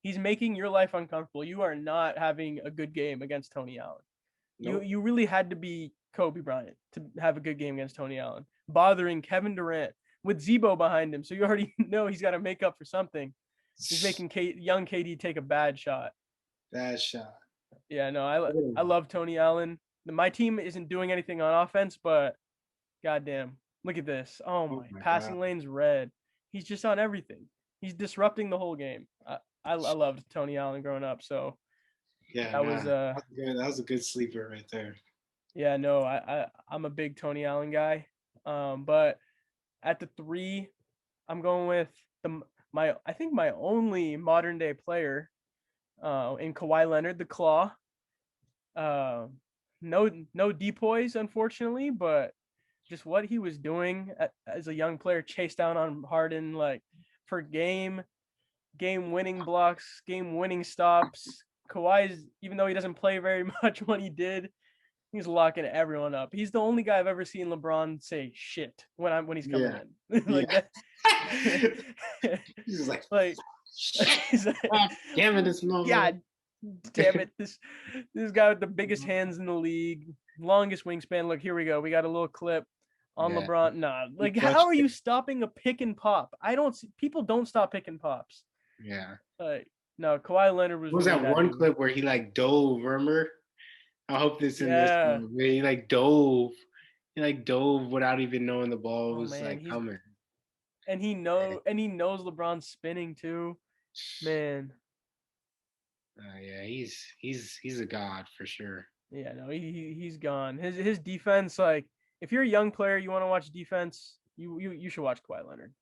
He's making your life uncomfortable. You are not having a good game against Tony Allen. Nope. You really had to be Kobe Bryant to have a good game against Tony Allen, bothering Kevin Durant with Zebo behind him. So you already know he's got to make up for something. He's making young KD take a bad shot. Bad shot. Yeah, no, I love Tony Allen. My team isn't doing anything on offense, but goddamn, look at this. Oh my passing lane's red. He's just on everything. He's disrupting the whole game. I loved Tony Allen growing up, so yeah, that was a good sleeper right there. Yeah, no, I'm a big Tony Allen guy. But at the 3, I'm going with I think my only modern day player, in Kawhi Leonard, the Claw. No depoys, unfortunately, but just what he was doing as a young player, chase down on Harden, like for game winning blocks, game winning stops. Kawhi's, even though he doesn't play very much when he did, he's locking everyone up. He's the only guy I've ever seen LeBron say shit when he's coming in. Like that. He's like, he's like, damn it, this moment. God damn it, this guy with the biggest hands in the league, longest wingspan. Look, here we go. We got a little clip on LeBron. Nah, like how are you stopping a pick and pop? People don't stop pick and pops. Yeah. No, Kawhi Leonard was. What was that one clip where he like dove? Remember? I hope this in this one. Where he like dove. He like dove without even knowing the ball was like coming. And he knows LeBron's spinning too. Man. Yeah, he's a god for sure. Yeah, no, he's gone. His defense, like if you're a young player, you want to watch defense, you should watch Kawhi Leonard.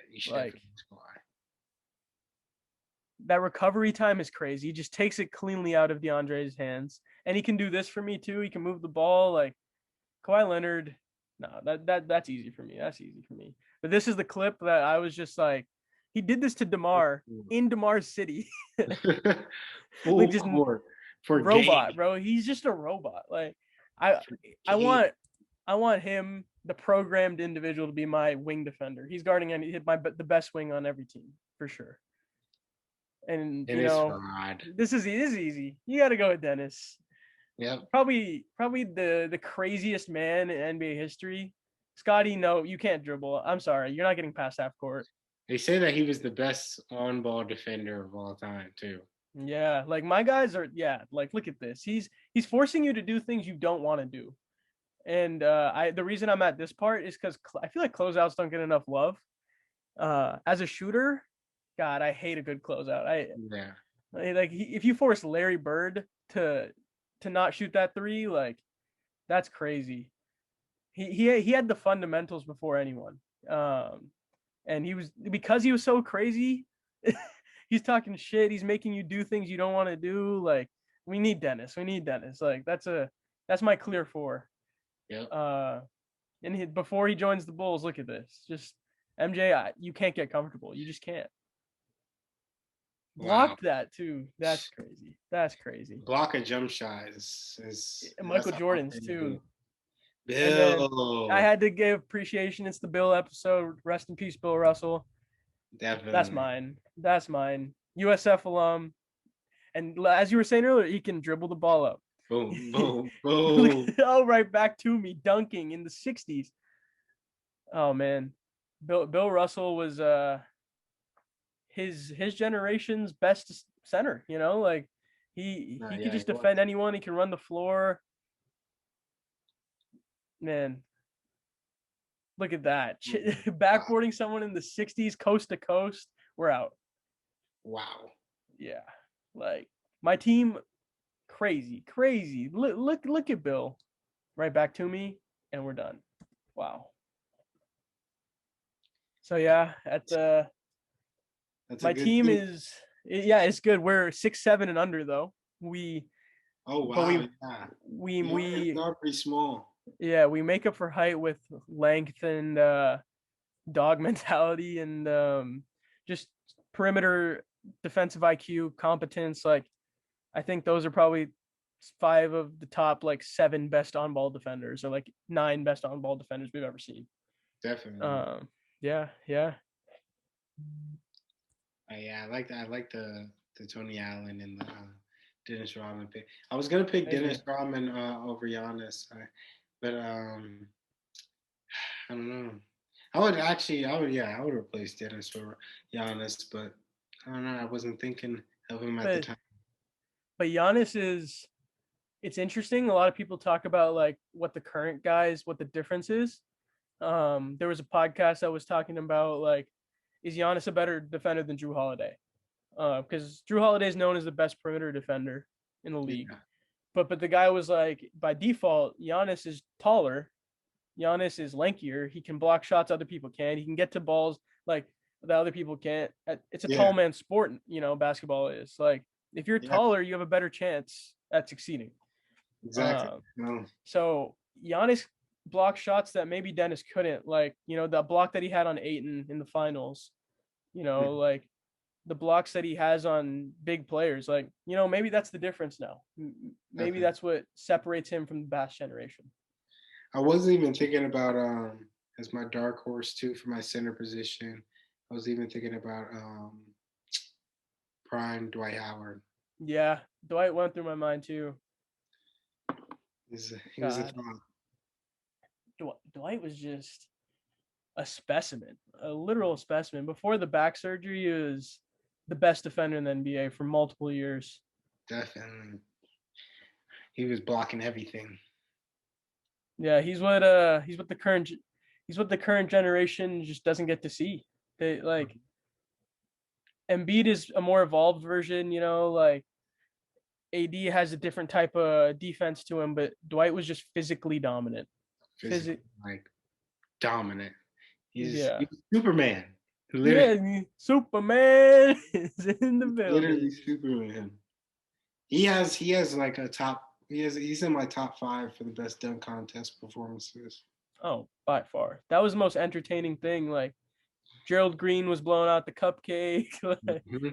You should like that recovery time is crazy. He just takes it cleanly out of DeAndre's hands, and he can do this for me too. He can move the ball. Like Kawhi Leonard, no, that's easy for me. That's easy for me. But this is the clip that I was just like, he did this to DeMar in DeMar's city. Like just for robot, game. Bro. He's just a robot. Like I want him, the programmed individual, to be my wing defender. He's guarding the best wing on every team for sure. And this is easy. You got to go with Dennis. Yeah. Probably the craziest man in NBA history. Scotty, no, you can't dribble. I'm sorry, you're not getting past half court. They say that he was the best on-ball defender of all time too. Yeah, like my guys are. Yeah, like look at this. He's forcing you to do things you don't want to do. And the reason I'm at this part is because I feel like closeouts don't get enough love. As a shooter, God, I hate a good closeout. If you force Larry Bird to not shoot that 3, like that's crazy. He had the fundamentals before anyone. And he was so crazy. He's talking shit. He's making you do things you don't want to do. Like we need Dennis. Like that's my clear 4. Yeah. And before he joins the Bulls, look at this. Just MJ, you can't get comfortable. You just can't. Blocked that too. That's crazy. Block a jump shot is Michael Jordan's too. Bill. I had to give appreciation. It's the Bill episode. Rest in peace, Bill Russell. Definitely. That's mine. USF alum. And as you were saying earlier, he can dribble the ball up. Boom, boom, boom. Right back to me, dunking in the 60s. Oh man. Bill Russell was his generation's best center, like he could just defend anyone. He can run the floor. Man, look at that. Wow. Backboarding someone in the 60s coast to coast, we're out. Wow. Yeah. Like my team, crazy. Look at Bill. Right back to me, and we're done. Wow. So yeah, at the That's a my good team team. is yeah, it's good. We're 6-7 and under though. We Oh but wow, yeah. You we are pretty small. yeah, we make up for height with length and dog mentality and just perimeter defensive IQ, competence. Like I think those are probably 5 of the top like 7 best on ball defenders or like 9 best on ball defenders we've ever seen. Definitely. Um, yeah. Yeah, I like that. I like the Tony Allen and the Dennis Rodman pick. I was gonna pick Same Dennis here. Rodman over Giannis, but I don't know. I would replace Dennis for Giannis, but I don't know. I wasn't thinking of him at the But time. Giannis is it's interesting. A lot of people talk about like what the current guys, what the difference is. There was a podcast that was talking about like, is Giannis a better defender than Drew Holiday? Because Drew Holiday is known as the best perimeter defender in the league. Yeah, But the guy was like, by default, Giannis is taller. Giannis is lankier. He can block shots other people can't. He can get to balls like that other people can't. It's a tall yeah, man sport, basketball is. Like if you're yeah, taller, you have a better chance at succeeding. exactly. Um, No, so Giannis blocked shots that maybe Dennis couldn't. Like, the block that he had on Ayton in the finals, like the blocks that he has on big players. Like, maybe that's the difference now. Maybe definitely. that's what separates him from the past generation. I wasn't even thinking about as my dark horse too for my center position. I was even thinking about prime Dwight Howard. Yeah, Dwight went through my mind too. He was a God, thought. Dwight was just a specimen, a literal specimen. Before the back surgery, he was the best defender in the NBA for multiple years. Definitely. He was blocking everything. Yeah, he's what the current generation just doesn't get to see. They like Embiid is a more evolved version, like AD has a different type of defense to him, but Dwight was just physically dominant. Physically, like dominant. Yeah. He's Superman. Literally, Yeah, Superman is in the literally building. Superman. He has like a top. He's in my top 5 for the best dunk contest performances. Oh, by far. That was the most entertaining thing. Like Gerald Green was blowing out the cupcake. Hmm.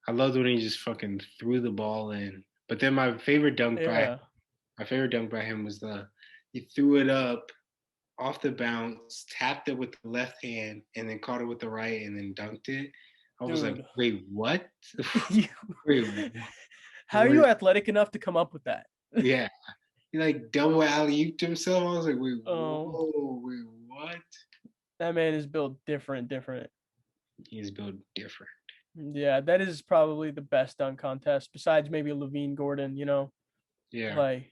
I loved when he just fucking threw the ball in. But then Yeah. my favorite dunk by him was he threw it up off the bounce, tapped it with the left hand, and then caught it with the right, and then dunked it. I was like, Dude. wait, what? Wait, How are you wait, athletic enough to come up with that? yeah. He like double alley ooped himself. I was like, Um, wait, what? that man is built different. He's built different. Yeah, that is probably the best dunk contest besides maybe Levine Gordon, Yeah. like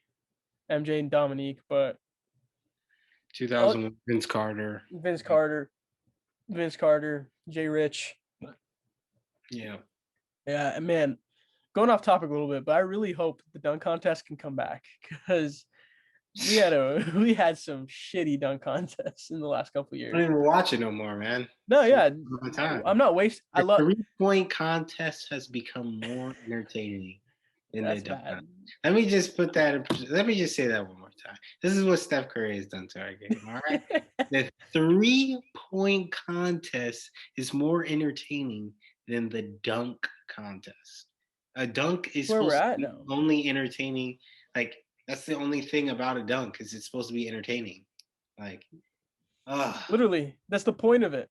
MJ and Dominique, but 2000 Vince Carter. Vince Carter, Jay Rich. Yeah. Yeah, and man, going off topic a little bit, but I really hope the dunk contest can come back because we had some shitty dunk contests in the last couple of I don't years. even watch it no more, man. No, yeah, All the time. I'm not wasting. I The love 3-point contest has become more entertaining than the that's dunk bad. contest. Let me just put that. Let me just say that one more time. This is what Steph Curry has done to our game. All right, the 3-point contest is more entertaining than the dunk contest. A dunk is Where we're supposed to at be now. only entertaining. Like that's the only thing about a dunk is it's supposed to be entertaining. Like, Literally, that's the point of it,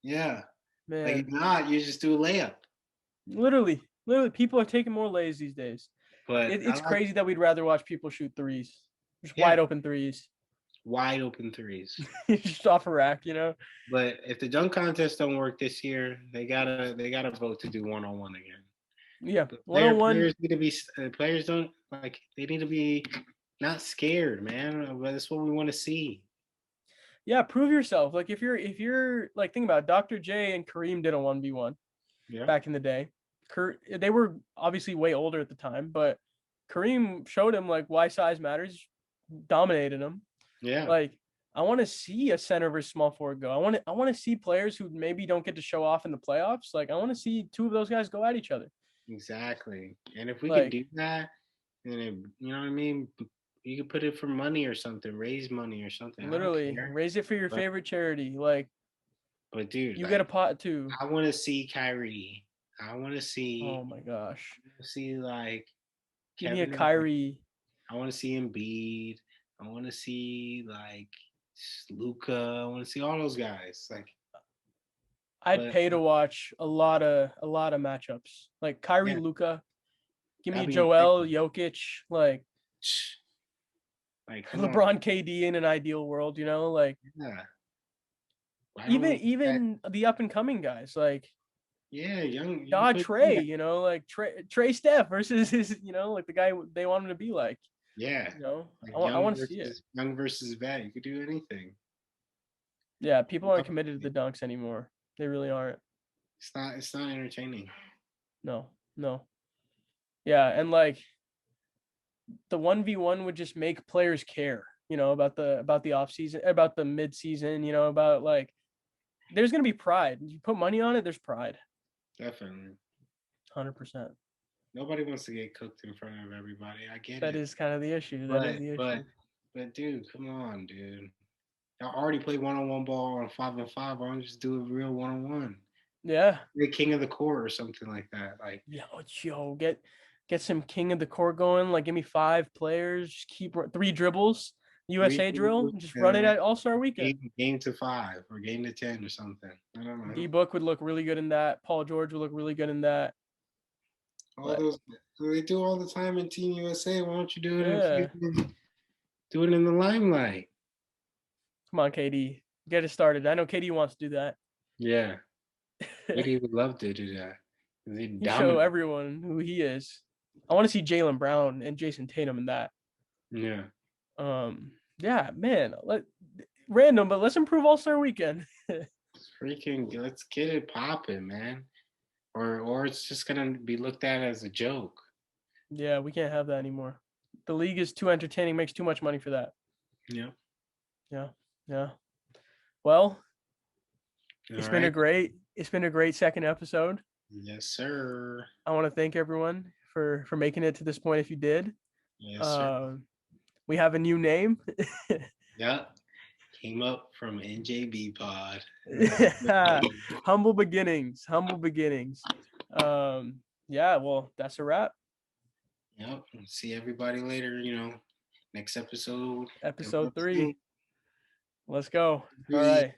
yeah. Like if man. not, you just do a layup. Literally, people are taking more lays these days. But I It's like, crazy that we'd rather watch people shoot threes, just yeah, wide open threes, wide open threes. just off a rack. But if the dunk contest don't work this year, they gotta vote to do 1-on-1 again. Yeah, But one on one. players need to be players don't like they need to be not scared, man. But that's what we want to see. Yeah, prove yourself. Like if you're like, think about it, Dr. J and Kareem did a 1v1 Yeah, back in the day. They were obviously way older at the time, but Kareem showed him like why size matters, dominated him. yeah, Like I want to see a center versus small forward go. I want to see players who maybe don't get to show off in the playoffs. Like I want to see two of those guys go at each other. exactly. And if we could Like do that, then you know what I mean. You could put it for money or something, raise money or something. I don't literally care. raise it for your But favorite charity. Like dude, you get a like pot too. I want to see Kyrie. I want to Oh see my gosh. like Give me a Kevin Durant. Kyrie. I want to see Embiid. I want to see like Luca. I want to see all those guys. Like, I'd but pay to watch a lot of matchups. Like Kyrie yeah, Luca. Give me that'd be Joel insane. Jokic. Like Like, come on. LeBron KD in an ideal world, like Yeah. Why don't even we get that? even the up and coming guys like Yeah, young. You can Ja put young Trey, guys. like Trey Steph versus his, like the guy they want him to be like. Yeah, I like want I want to see it. young versus vet. You could do anything. Yeah, people aren't Love committed to it. the dunks anymore. They really aren't. It's not. It's not entertaining. No, no. Yeah, and like the 1v1 would just make players care, about the off season, about the mid season, about like there's gonna be pride. You put money on it, there's pride. Definitely. 100%. Nobody wants to get cooked in front of everybody. I get That it. is kind of the issue. That is But the but issue. but dude, come on, dude. I already play 1-on-1 ball on 5-on-5. Why don't you just do a real 1-on-1? Yeah. The king of the court or something like that. Like, Yo, get some king of the court going. Like, give me 5 players. Just keep 3 dribbles. three USA drill. dudes Just run it and at All Star Weekend. game to 5 or game to 10 or something. I don't know. D Book would look really good in that. Paul George would look really good in that. All But those they do all the time in Team USA. Why don't you do it yeah, do it in the limelight? come on, KD, get it started. I know KD wants to do that. Yeah, KD would love to do that. They He show dominate. everyone who he is. I want to see Jaylen Brown and Jason Tatum in that. Yeah, Yeah, man. Random, but let's improve All Star Weekend. freaking let's get it popping, man. Or it's just gonna be looked at as a joke. Yeah, we can't have that anymore. The league is too entertaining. Makes too much money for that. Yeah. Yeah, yeah. Well, All right. it's been a great second episode. Yes, sir. I want to thank everyone for making it to this point. If you did, Yes, sir. um, we have a new name. Yep. Came up from NJB Pod. Humble beginnings. Humble beginnings. Yeah. Well, that's a wrap. Yep. See everybody later. Next episode. Episode 3. Let's go. All Three. right.